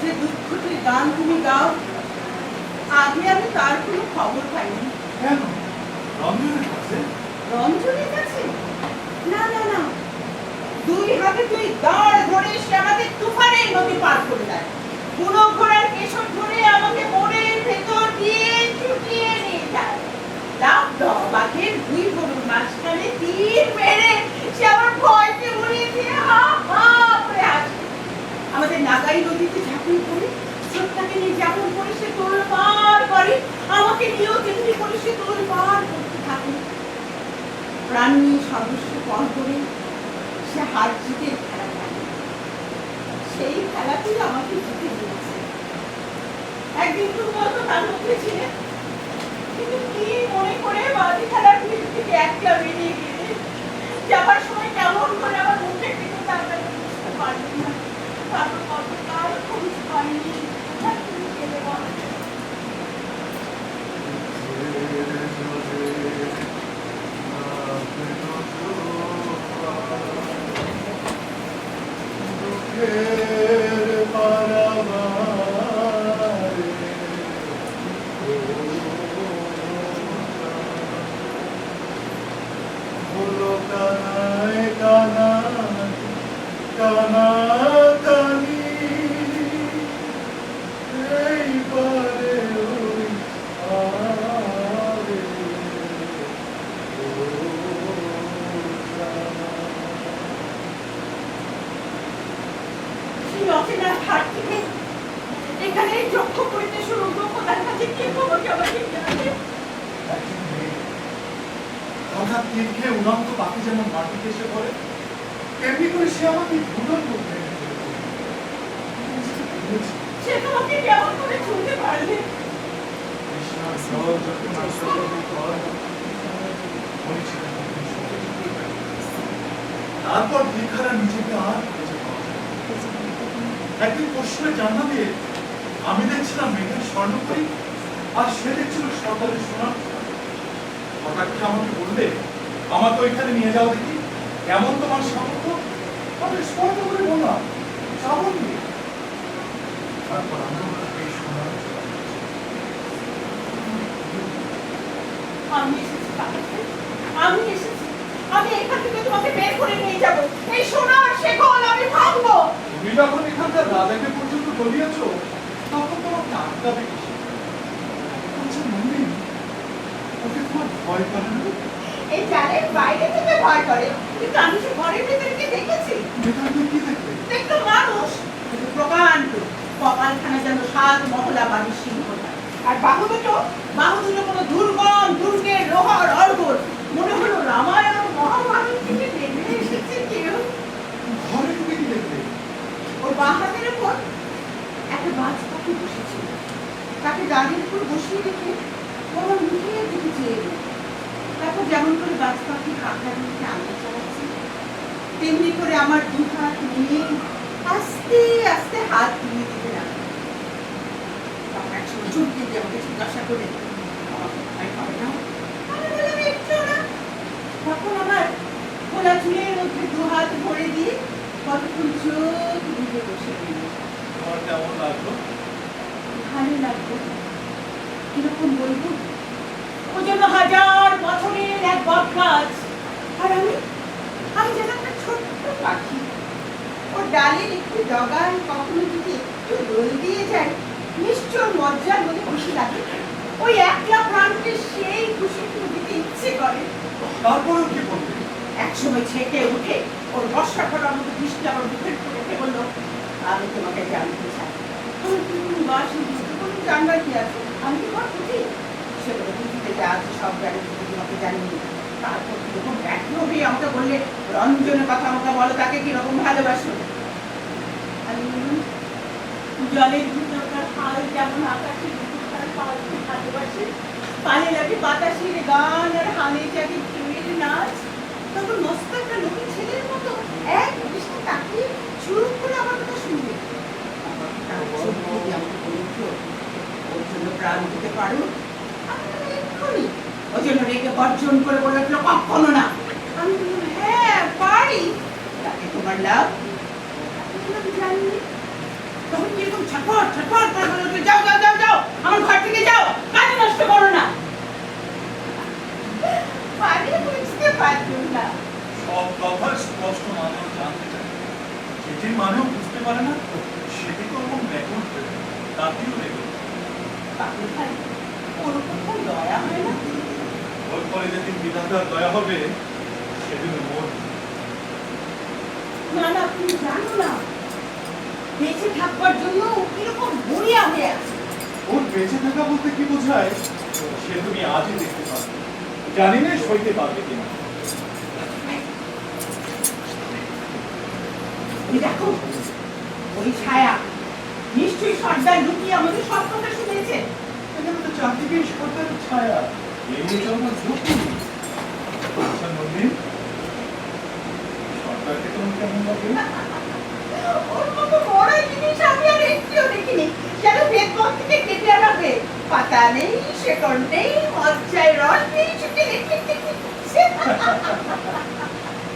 যে দুঃখটির গান তুমি গাও, আগে আমি তার কোনো খবর পাইনি। কেন রঞ্জনের কাছে? রঞ্জনের কাছে? না না না, দুই হাতে তুই দাঁড় ধরে সে আমাকে তুফানের নদী পার করে দেয়। বুনো ঘোড়ার কেশর ধরে আমাকে মনের ভেতর দিয়ে ছুটিয়ে নিয়ে যায়। লাভ দাও বাঘের দুই গরুর মাঝখানে তীর মেরে সে আমার ভয়কে উড়িয়ে দিয়ে হা হা করে আসে। আমাদের নাগাই নদীতে ঝাঁপিয়ে পড়ে স্রোতটাকে নিয়ে যেমন করে সে তোলপাড় করে, আমাকে নিয়েও তেমনি করে সে তোলপাড় করতে থাকে। প্রাণ নিয়ে সর্বস্ব পণ করে সে হার জিতের খেলা খেলে। সেই খেলাতেই আমাকে জিতে দিয়েছে। একদিন তুমি বলতো তার মধ্যে ছিলে, কিন্তু কি মনে করে বাজি খেলার ভিড় থেকে একলা বেরিয়ে গেলে যাবার সময় কেমন করে আমার মুখে থেকে তাড়াতাড়ি বুঝতে পারলি না। তারপর কতকাল খোঁজ পাইনি, আর তুমি গেলে বলো। দুঃখের পারাবারে হলো কানায় কানা কানা কানি, এইবারে ওই আরে ও জানা। সেই অচেনার হাট থেকে এখানে যক্ষ করিতে শুরু করবো, তার কাছে কে খবরকে আমাকে জানাবে। একজন মেয়ে হঠাৎ তীর খেয়ে উড়ন্ত পাখি যেমন মাটিতে এসে পড়ে, তেমনি করে সে আমাকে ভুলন করতে সে তোমাকে কেমন করে ছুঁতে পারলে? তারপর ভিখারা নিজেকে আর খুঁজে পাওয়া যায় না। একদিন পশ্চিমে জানলা দিয়ে আমি দেখছিলাম মেঘের স্বর্ণপরী, আর সে দেখছিল সকালের সোনা। হঠাৎ কি আমাকে বললে, আমাকে ওইখানে নিয়ে যাও দেখি, কেমন তোমার সামর্থ্য? আমি স্পষ্ট করে বললাম যাবো নিয়ে। তারপর আমরা এই সোনার আমি এসেছি কাকাতে, আমি এসেছি। আমি এখান থেকে তোমাকে বের করে নিয়ে যাবো। এই সোনার শেকল আমি ভাঙবো। তুমি যখন এখানকার রাজাকে পর্যন্ত বলিয়েছ, তখন তোমাকে আটকাবে কিসে? আচ্ছা মনে ওকে তোমার ভয় করে না? এই জালের বাইরে থেকে ভয় করে, কিন্তু আমি সে ঘরের ভিতরে গিয়ে দেখেছি। ভেতরে তুমি কি দেখবে? দেখতো মানুষ, কিন্তু প্রকাণ্ড কপালখানা যেন 7 মহলা বাড়ির সিংহ। আর বাহু দুটো কোনো দুর্গম দুর্গের লোহার অর্গল। মনে হলো রামায়ণ মহাভারত থেকে নেমে এসেছে কেউ। ঘরে ঢুকে কি দেখবে? ওর বাঁ হাতের উপর একটা বাজ পাখি বসেছিল। তাকে গাড়ির উপর বসিয়ে রেখে ওর মুখে দিকে চেয়ে এলো। তারপর যেমন করে বাজ পাখি কাঁকড়ার মুখে আঙুল চালাচ্ছে, তেমনি করে আমার 2 হাত নিয়ে আস্তে আস্তে হাত তুলে দিতে লাগলো। তখন একসময় চুপকে দিয়ে আমাকে জিজ্ঞাসা করে, আমাকে ভয় করে না? আমি বললাম একটু না। তখন আমার খোলা চুলের মধ্যে 2 হাত ভরে দিয়ে কতক্ষণ চোখ বুঝে বসে রইল। তোমার কেমন লাগলো? ভালো লাগলো। কিরকম বলবো? ও যেন 1000 বছরের এক বটগাছ, আর আমি যেন একটা ছোট্ট পাখি। ওর ডালের একটু ডগায় কখনো যদি একটু দোল দিয়ে যায়, নিশ্চয় মজ্জার মধ্যে খুশি লাগে। ওই একলা প্রাণকে সেই খুশিটুকু দিতে ইচ্ছে করে। তারপরেও কি বলবে? একসময় ছেঁকে উঠে ওর বর্ষা করার মতো দৃষ্টি আমার মুখের উপর রেখে বললো, আমি তোমাকে জানতে চাই। তুমি বাসি বুঝতে কোনো জানবার কি আছে? আমি কি তোমার খুঁজি? সেগুলো পৃথিবীতে যা আছে সব জানি, তোমাকে জানিয়ে। তারপর কিরকম ব্যর্থ হয়ে আমাকে বললে, রঞ্জনের কথা আমাকে বলো, তাকে কিরকম ভালোবাসো? আমি বললাম, জলের ভিতরকার হাল যেমন আকাশের ভিতরকার পালকে ভালোবাসে, পালে লাগে বাতাসের গান আর হালে জাগে ঢেউয়ের নাচ। তখন মস্ত একটা লোকের ছেলের মতো এক দৃষ্টি তাকিয়ে চুপ করে আমার কথা শুনবে। মাই লাভ, আমি জানি তখন কিরকম ছটফট ছটফট করে বলতো, যাও যাও যাও যাও, আমার ঘর থেকে যাও, কাজ নষ্ট করো না। মানে বুঝতে পারতুম না। সব কথা স্পষ্ট মানুষ জানতে চায়, যেটির মানেও বুঝতে পারে না সেটি তো ওরকম ব্যাকুল তাতেও লেগে পাগল ভাই, ওর উপর তো দয়া হয় না। ওর পরে যেদিন বিধাতার দয়া হবে সেদিন মোর না না, তুমি জানো না বেঁচে থাকবার জন্য ও কিরকম মরিয়া হয়ে আছে। ওর বেঁচে থাকা বলতে কি বোঝায় সে তুমি আজই দেখতে পাবে, জানি না সইতে পারবে কিনা। এই দেখো ওই ছায়া, নিশ্চয়ই সর্দার লুকিয়ে আমাদের সব কথা শুনেছে। এখানে তো চারদিকেই সরকারের ছায়া, এমনি তো আমার ঝুঁকি। আচ্ছা নন্দিন, সরকারকে তোমার কেমন লাগে? ওর মতো বড় জিনিস আমি আর একটিও দেখিনি, যেন বেদপথ থেকে কেটে আনাবে। পাতা নেই, শেকড় নেই, মজ্জায় রস নেই, ছুটে দেখতে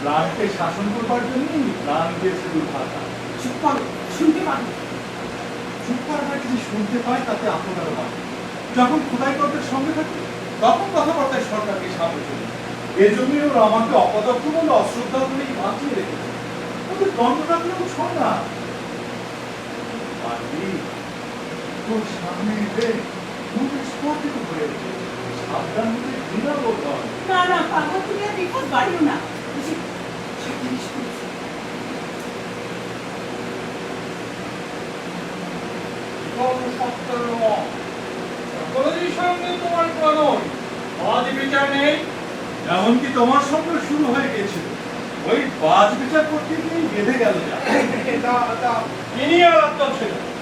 প্রাণকে শাসন করবার জন্যই প্রাণ দিয়েছে দুর্ভাগা। চুপ করো, শুনতে পাবো। চুপ করার কিছু শুনতে পায় তাতে আপনারা পাবে। যখন খোদাই করদের সঙ্গে থাকে তখন কথাবার্তায় সরকারকে সামনে চলে, এজন্যই ওরা আমাকে অপদক্ষ বলে অশ্রদ্ধা বলেই বাঁচিয়ে রেখেছে। ওদের দ্বন্দ্ব থাকলেও শোন না, পারবি তোর সামনে এলে মুখ স্পর্ধিত হয়ে ওঠে, সাবধান হতে ঘৃণা বোধ হয়। না না, পাগল তুমি আর বিপদ বাড়িও না। সব জিনিস করেছি। এমনকি তোমার সঙ্গে শুরু হয়ে গেছিল, ওই বাজ বিচার করতে গিয়ে বেঁধে গেল যা।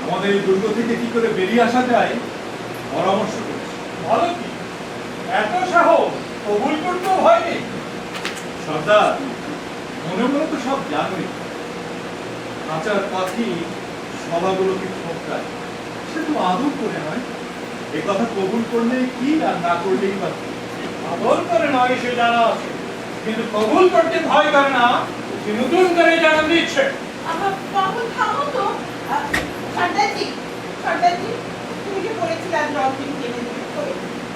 আমাদের এই দুর্গ থেকে কি করে বেরিয়ে আসা যায় পরামর্শ করেছি। ভালো কি এত সাহস কবুল করতেও হয়নি। সর্দার, মনে মনে তো সব জানোই, খাঁচার পাখি সভাগুলোকে ঠোকায়, সে তো আদর করে নয়। এ কথা কবুল করলে কি আর না করলেই বা কি? আদর করে নয় সে জানা আছে, কিন্তু কবুল করতে ভয় করে না, সে নতুন করে জানা দিচ্ছে। আমার পাগল থামো তো। সর্দারজি, সর্দারজি, তুমি যে বলেছিলে আজ রংপিন কিনে দিতে করে,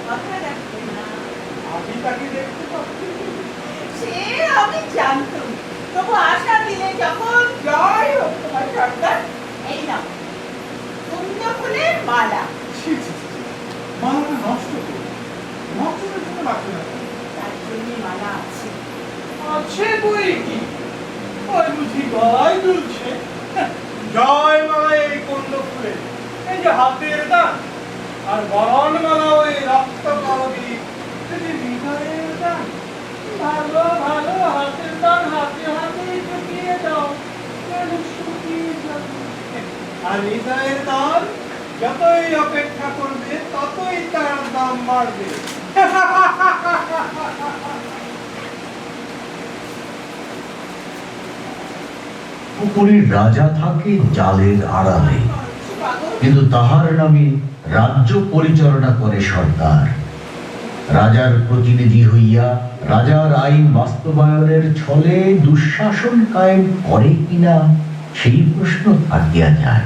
কথা রাখবে না। আমি তাকে দেখতে পাচ্ছি। সে আমি জানতাম, তবু আশা দিলে যখন জয় হোক তোমার সরকার। এই নাও কুন্দ ফুলের মালা। ছি ছি ছি, মালাটা নষ্ট করে নষ্টের জন্য রাখবে না। তার জন্য মালা আছে। আছে বই কি, ওই বুঝি গলায় দুলছে। জয় মালা এই কুন্দ ফুলে, এই যে হাতের দান, আর বরণ মালা ওই রক্ত কলবি, এই যে হৃদয়ের দান। ভালো ভালো হাতের দান হাতে হাতে ঢুকিয়ে দাও, যেন শুকিয়ে যাবে। আর হৃদয়ের দান যতই অপেক্ষা করবে ততই তার দাম বাড়বে। পুকুরের রাজা থাকে জালের আড়ালে, কিন্তু তাহার নামে রাজ্য পরিচালনা করে সরকার। রাজার প্রতিনিধি হইয়া রাজার আইন বাস্তবায়নের ছলে দুঃশাসন কায়েম করে কিনা সেই প্রশ্ন থাকিয়া যায়।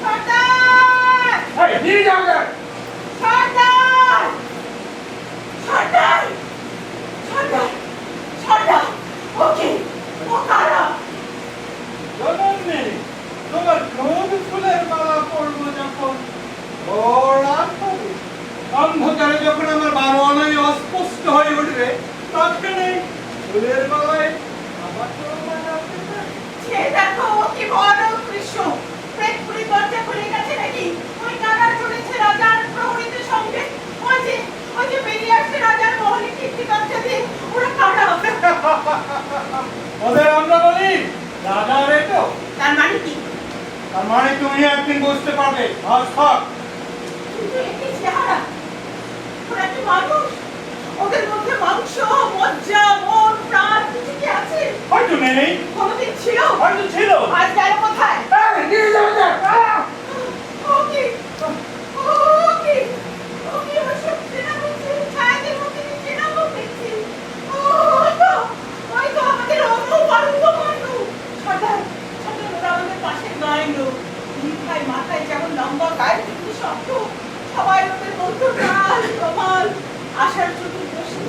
সর্দার! সর্দার! সর্দার! সর্দার! সর্দার! ওকে, ও কারা? জননী, তোমার ক্রোধ ফুলের মালা পরবো যখন ওরা হবে, অন্ধকারে যখন আমার বারোয়ানায় অস্পষ্ট হয়ে উঠবে, তখনই ফুলের মালায় আমার কোনো মানে আসবে না। সে দেখো, ও কি বড় কৃষ্ণ! পেটপুরি দরজা খুলে গেছে নাকি? ওই কারা চলেছে রাজার প্রহরীদের সঙ্গে। ওই যে বেরিয়ে আসছে রাজার মহলে কীর্তি দরজা দিয়ে। ওরা কারা? ওদের আমরা বলি রাজার এটো। তার মানে কি? তার মানে তুমি একদিন বুঝতে পারবে। আজ থাক। কিন্তু এ কি চেহারা! ওরা কি মানুষ? ওদের মধ্যে মাংস, মজ্জা, মন, প্রাণ কিছু কি আছে? হয়তো নেই, কোনোদিন ছিল? হয়তো ছিল। আজ গেল কোথায়? নিয়ে যাবে না। ও কি? ও কি? ও কি আমার সব চেনা হচ্ছে? ছায়াদের মধ্যে কি চেনা হচ্ছে? ওই তো আমাদের অনু বারুদ মানু। সর্দার, সর্দার ওরা আমাদের পাশে নয় লোক। ভাই মাথায় যেমন লম্বা গায়ে কিন্তু শক্ত। সবাই ওদের বলতো কাল কমাল। আষাঢ় চতুর্দশী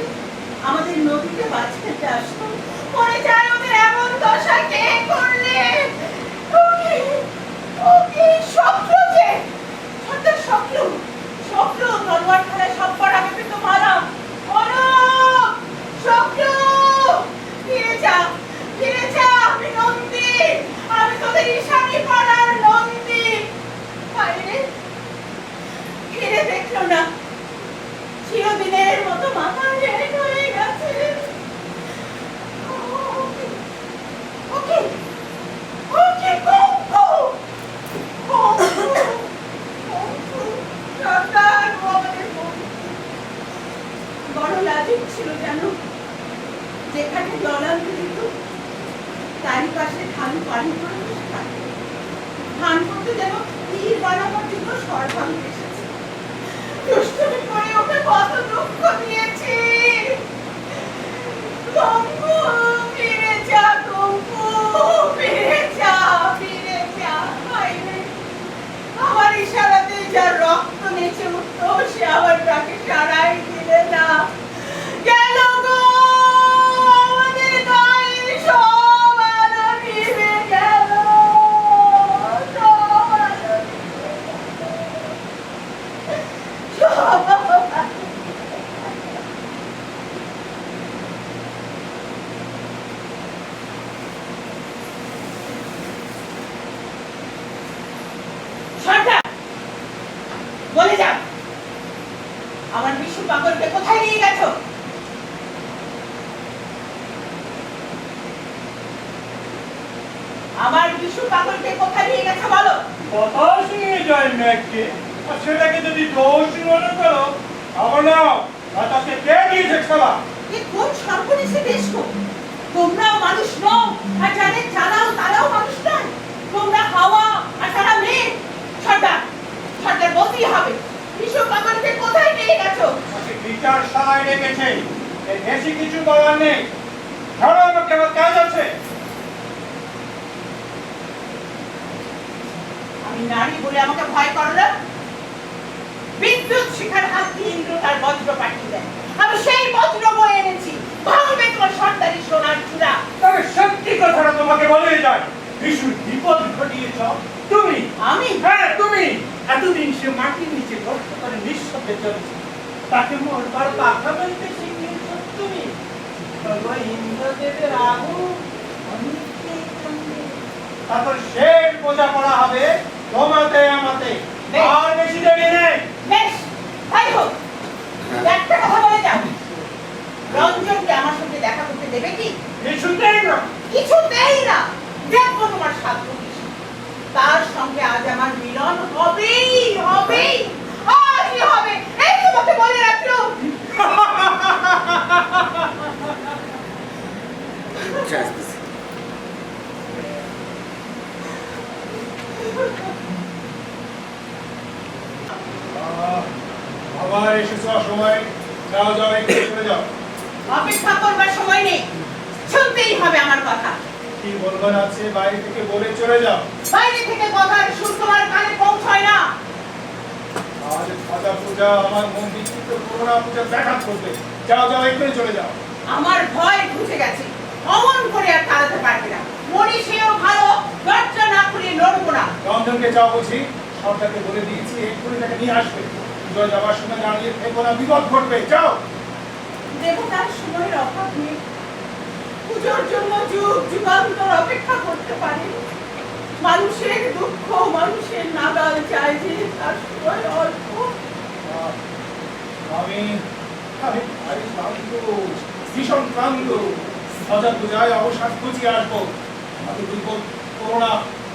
আমাদের নদীতে মাছ খেতে আসতো। পরে যায় ওদের এমন দশা কে করলে? ওকে স্বপ্ন যে সত্যের স্বপ্ন স্বপ্ন তলোয়ার খেলায় সব্বার আগে কিন্তু মারা অনক স্বপ্ন ফিরে যা আমি নন্দী, আমি তোদের ঈশানী পাড়ার নন্দী। বাইরে ফিরে দেখলো না, চিরদিনের মতো মাথা হেঁট হয়ে গেছে। ওকে ওকে কম্পু বড় লাজুক ছিল যেন, যেখানে জলান্ত দিত তারই পাশে ধান পানি করে বসে থাকে। ধান করতে যেন তীর বানাবার জন্য সরভাগ এসেছে। দুষ্টুমি করে ওকে কত দুঃখ দিয়েছি। কম্পু ফিরে যা, কম্পু ফিরে যা, ফিরে যা। আমার ইশারাতে যার রক্ত নেচে উঠত সে আবার তাকে সারাই দিলে না। গেল গো আমাদের গায়ের সব আলো নিভে গেল, সব আলো নিভে গেল, সব আলো। বলে যাও আমার বিশ্ব পাগলকে কোথায় নিয়ে গেছো? আমার বিশ্ব পাগলকে কোথায় নিয়ে গেছো বলো। বাতাস নিয়ে যায় মেঘকে, আর সেটাকে যদি দোষ মনে করো আমার নাও বাতাসে কে দিয়েছে খেলা। এ কোন সর্বনেশে দেশ গো? তোমরাও মানুষ নও, আর যাদের চালাও তারাও মানুষ নয়। তোমরা হাওয়া আর তারা মেঘ। সর্দার, সর্দার বলতেই হবে, বিশ্ব পাগলকে কোথায় নিয়ে গেছো? বিচার শালায় রেখেছে, এর বেশি কিছু বলার নেই। ধরো আমাকে, আমার কাজ আছে। আমি নারী বলে আমাকে ভয় করো না? বিদ্যুৎ শিখার হাত দিয়ে ইন্দ্র তার বজ্র পাঠিয়ে দেয়, আমি সেই বজ্র বয়ে এনেছি। ভাঙবে তোমার সর্দারি সোনার চূড়া। তবে সত্যি কথাটা তোমাকে বলেই যায়, বিশুর বিপদ ঘটিয়েছ তুমি। আমি? হ্যাঁ তুমি। এতদিন সে মাটির নিচে কষ্ট করে নিঃশব্দে চলেছে, তাকে মরবার কথা বলতে শিখিয়েছ তুমি। তবে ইন্দ্রদেবের আগুন অনেকটাই থামবে। তারপর শেষ বোঝা পড়া হবে তোমাতে আমাতে, আর বেশি দেরি নেই। বেশ, তাই হোক। একটা কথা বলে যাও, রঞ্জনকে আমার সঙ্গে দেখা করতে দেবে কি? কিছুতেই না। কিছুতেই না। দেখবো তোমার সাধ্য কি। তার সঙ্গে আজ আমার মিলন হবেই হবেই, আজই হবে, এই তোমাকে বলে রাখলো। আবার এসেছো সময়, যাও যাও একটু চলে যাও। অপেক্ষা করবার সময় নেই, শুনতেই হবে আমার কথা। কি বলবার আছে বাইরে থেকে বলে চলে যাও। বাইরে থেকে কথার সুর তোমার কানে পৌঁছয় না। আজ খাজা পূজা আমার মন বিচিত্র করোনা পূজা ব্যাঘাত করবে। যাও যাও এক্ষুনি চলে যাও। আমার ভয় বুঝে গেছে, অমন করে আর তাড়াতে পারবে না। মনি সেও ভালো, দরজা না খুলে লড়বো না। রঞ্জনকে যাও বলছি, সরকারকে বলে দিয়েছি এক্ষুনি তাকে নিয়ে আসবে। পুজোয় যাওয়ার সময় দাঁড়িয়ে থেকো না, বিপদ ঘটবে। যাও। দেবতার সময়ের অভাব নেই, পুজোর জন্য যুগ যুগান্তর অপেক্ষা করতে পারে। মানুষের দুঃখ মানুষের নাগাল চায় যে তার সময় অল্প। আমি আমি ভারী ক্লান্ত, ভীষণ ক্লান্ত। খাজা পূজায় অবসাদ খুঁজিয়ে আসবো। আমি বিপদ করোনা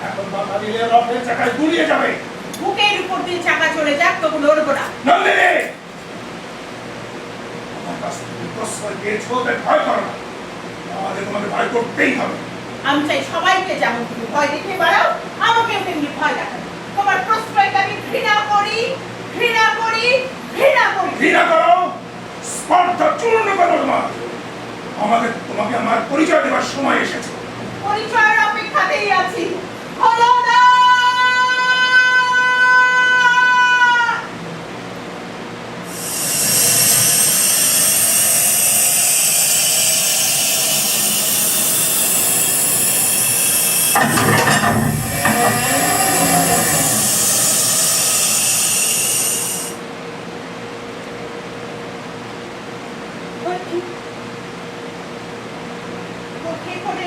এখন বাধা দিলে রথের চাকায় গুলিয়ে যাবে। বুকের উপর দিয়ে চাকা চলে যাক, তবু লড়বো না। নন্দিনী, আমার কাছ থেকে প্রশ্রয় পেয়েছো তাই ভয় করো না, তাহলে তোমাকে ভয় করতেই হবে। আমি চাই সবাইকে যেমন তুমি ভয় দেখে বেড়াও, আমাকেও তেমনি ভয় দেখাবে। তোমার প্রশ্রয়কে আমি ঘৃণা করি, ঘৃণা করি, ঘৃণা করি। ঘৃণা করো, স্পর্ধা চূর্ণ করো তোমার। তোমাকে আমার পরিচয় দেওয়ার সময় এসেছে। পরিচয়ের অপেক্ষাতেই আছি। হলো না।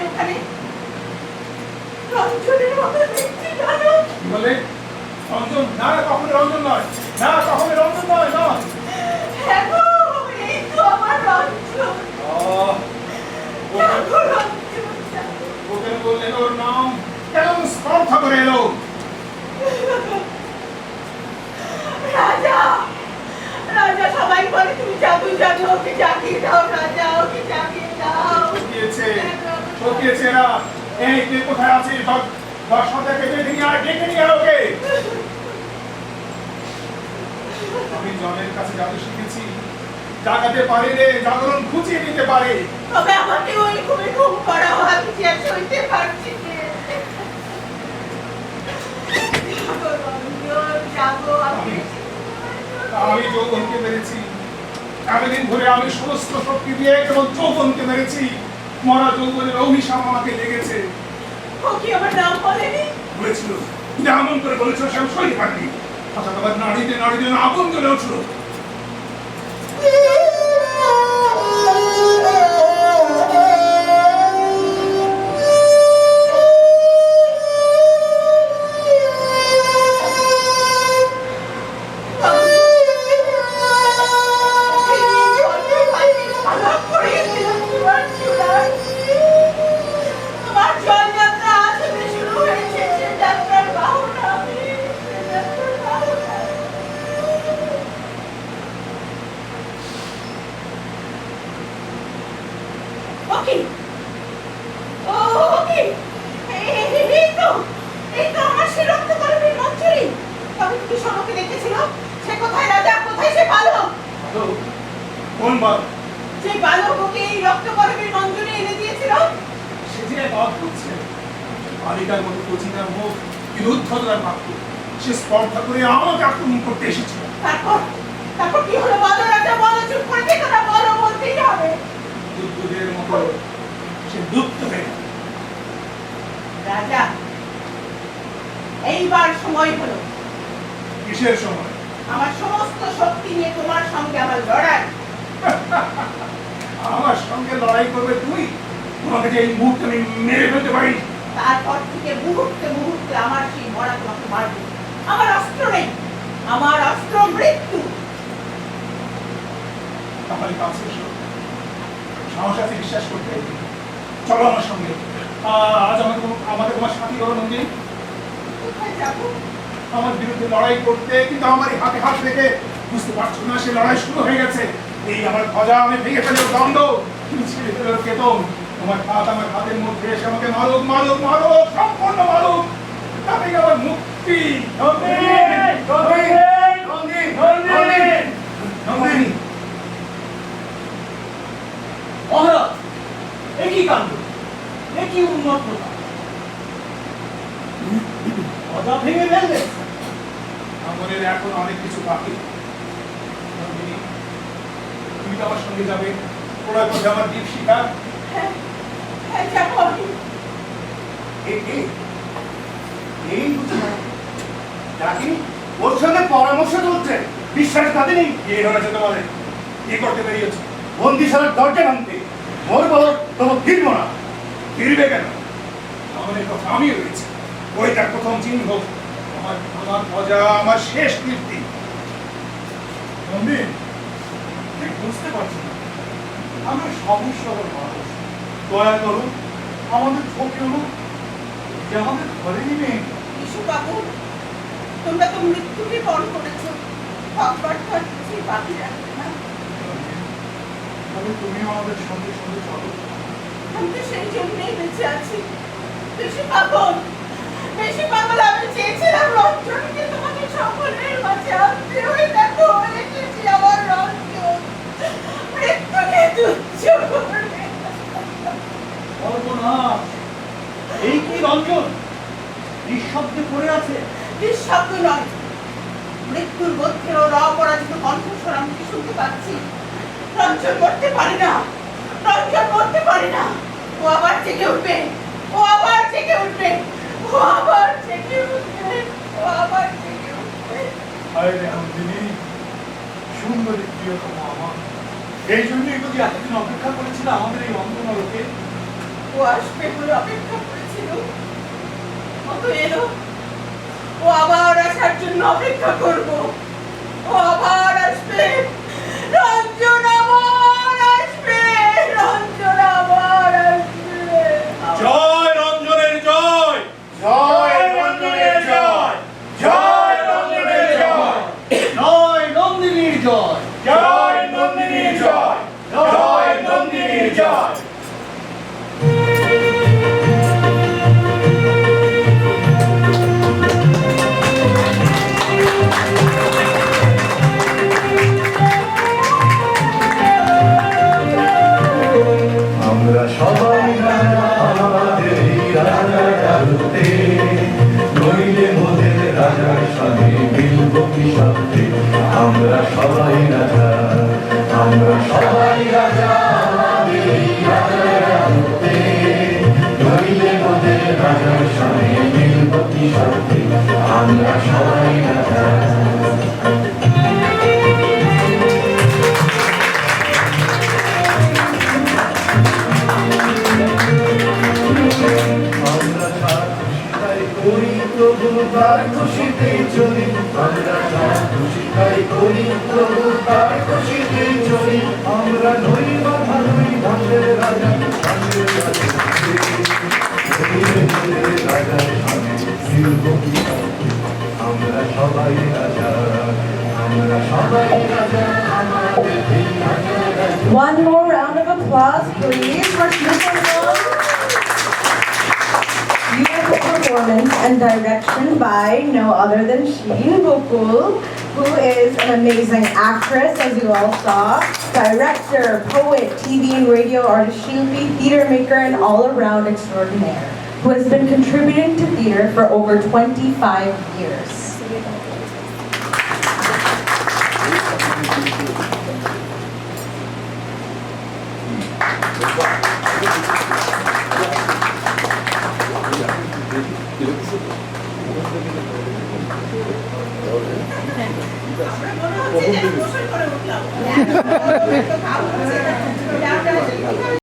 ওখানে রঞ্জনের মতো দেখতে জানো? কি বলে? রঞ্জন? না, কখনো রঞ্জন নয়, না, কখনো রঞ্জন নয়, না। হ্যাঁ গো, এই তো আমার রঞ্জন। জাগো রঞ্জন, জাগো। ওকে বললেন ওর নাম, কেমন স্পর্ধা করে এলো। রাজা, রাজা সবাই বলে তুমি জাদু জানো, ওকে জাগিয়ে দাও রাজা, ওকে জাগিয়ে দাও। ঠকিয়েছে, ঠকিয়েছে এরা। এই কে কোথায় আছে? দশটাকে ডেকে নিয়ে আয়, ডেকে নিয়ে আয় ওকে। আমি জনের কাছে জাদু শিখেছি, জাগাতে পারে রে, জাগরণ ঘুচিয়ে দিতে পারে। তবে আমাকে ওই ঘুমে ঘুম করাও, আমি যে আর সইতে পারছি না। জাগো রঞ্জন, জাগো। আমি যৌবনকে মেরেছি, এতদিন ধরে আমি সমস্ত শক্তি দিয়ে কেবল যৌবনকে মেরেছি। মরা যৌবনের অভিশাপ আমাকে লেগেছে। ও কি আমার নাম বলেনি? বলেছিল, কিন্তু এমন করে বলেছিল সে আমি সইতে পারিনি। হঠাৎ আবার নাড়িতে নাড়িতে আগুন জ্বলে উঠলো। কোন বল? যে বালক ওকে এই রক্তকরবের মঞ্জুরি এনে দিয়েছিল। সে যে এক অদ্ভুত ছেলে, বালিকার মতো কচিনার মুখ, বিরুদ্ধতার মাত্র। সে স্পর্ধা করে আমাকে আক্রমণ করতে এসেছিল। তারপর কি হলো বলো রাজা, বলো, চুপ করে থেকো না, বলো, বলতেই হবে। দুধের মতো সে লুপ্ত হয়ে গেল। রাজা, এইবার সময় হলো। কিসের সময়? আমার সমস্ত শক্তি নিয়ে তোমার সঙ্গে আমার লড়াই। আমার সঙ্গে লড়াই করবে তুমি? তোমাকে যে এই মুহূর্তে আমি মেরে ফেলতে পারি। তারপর থেকে মুহূর্তে মুহূর্তে আমার সেই মরা তোমাকে মারবে। আমার অস্ত্র নেই, আমার অস্ত্র মৃত্যু। তাহলে কাছে এসো, সাহস আছে বিশ্বাস করতে। চলো আমার সঙ্গে, আজ আমাকে তোমার সাথী করো নন্দিনী। কোথায় যাবো? আমার বিরুদ্ধে লড়াই করতে, কিন্তু আমার হাতে হাত রেখে বুঝতে পারছো না সে লড়াই শুরু হয়ে গেছে। এই আমার ধ্বজা আমি ভেঙে ফেলে দণ্ড, তুমি ছেড়ে ফেলো কেতন। তোমার হাত আমার হাতের মধ্যে এসে আমাকে মারুক, মারুক, মারুক, সম্পূর্ণ মারুক, তাতেই আমার মুক্তি। মহারাজ, এ কি কাণ্ড, এ কি উন্মত্ততা! ধ্বজা ভেঙে ফেলবে? আমাদের এখন অনেক কিছু বাকি। নন্দিনী, তুমি তো আমার সঙ্গে যাবে, প্রলয় পথে আমার দ্বীপ শিখা। হ্যাঁ, যাবো আমি। এই বুঝি ডাকিনি, ওর সঙ্গে পরামর্শ চলছে, বিশ্বাস তাতে নেই। কি হয়েছে তোমাদের? কি করতে বেরিয়েছ? বন্দিশালার দরজা ভাঙতে। মরবো তবু ফিরবো না। ফিরবে কেন? আমাদের কথা আমি রয়েছি, ওইটা প্রথম চিহ্ন, আমার আমার মজা, আমার শেষ কীর্তি। নন্দিন, ঠিক বুঝতে পারছি না, আমরা সমস্যার মানুষ, দয়া করুন, আমাদের ঠকে হলুন, যে আমাদের ঘরে নিবে। বিশু বাবু, তোমরা তো মৃত্যুকে বরণ করেছো, ভগবান তো আর কিছুই বাকি রাখবে না। তবে তুমিও আমাদের সঙ্গে সঙ্গে চলো। আমি তো সেই জন্যই বেঁচে আছি। বেশি পাগল আমি চেয়েছিলাম রঞ্জনকে তোমাকে সকলের মাঝে আনতে, হয়ে দেখো এসেছি আমার রঞ্জন মৃত্যুকে তুচ্ছ করে। সর্বনাশ! এই কি রঞ্জন নিঃশব্দে পড়ে আছে? নিঃশব্দ নয়, মৃত্যুর মধ্যে ওর অপরাজিত কণ্ঠস্বর আমি কি শুনতে পাচ্ছি। রঞ্জন মরতে পারে না, রঞ্জন মরতে পারে না। ও আবার জেগে উঠবে, ও আবার জেগে উঠবে, ও আবার জেগে উঠবে, ও আবার জেগে উঠবে। হায় রে নন্দিনী, সুন্দরী প্রিয়তম আমার, এই জন্যই যদি এতদিন অপেক্ষা করেছিল আমাদের এই অন্ধকারকে। ও আসবে বলে অপেক্ষা করেছিল, ও তো এলো। ও আবার আসার জন্য অপেক্ষা করব, ও আবার আসবে। রঞ্জন আবার আসবে, রঞ্জন আবার আসবে। জয় রঞ্জনের জয়, জয় রঞ্জনের জয়, জয় রঞ্জনের জয়, জয় নন্দিনীর জয়, জয় নন্দিনীর জয়, জয় নন্দিনীর জয়। আমরা সবাই রাজা আমাদের এই রাজার আলোতে, নইলে মোদের রাজার সঙ্গে মিলব কি সত্যি। আমরা সবাই রাজা, আমরা সবাই রাজা আমাদের এই রাজার আলোতে, নইলে মোদের রাজার সঙ্গে মিলব কি সত্যি। আমরা সবাই রাজা। আমরা তার খুশিতাই করি তবু তার খুশিতে চলি, আমরা তার খুশিতাই করি তবু তার খুশিতে চলি। আমরা নই বাধা নই ধানের রাজা, ধানের রাজা রাজার সঙ্গে মিলব কি সত্যি। আমরা সবাই রাজা, আমরা সবাই রাজা আমাদের এই রাজার রাজা। One more round of applause, please, for Shmuel. Beautiful performance and direction by no other than Sheen Gokul, who is an amazing actress, as you all saw, director, poet, TV and radio artist, Shilpi, theater maker, and all-around extraordinaire, who has been contributing to theater for over 25 years. আমরা মনে হচ্ছে যে গোসল করে উঠলাম। এত ঘাম হচ্ছে।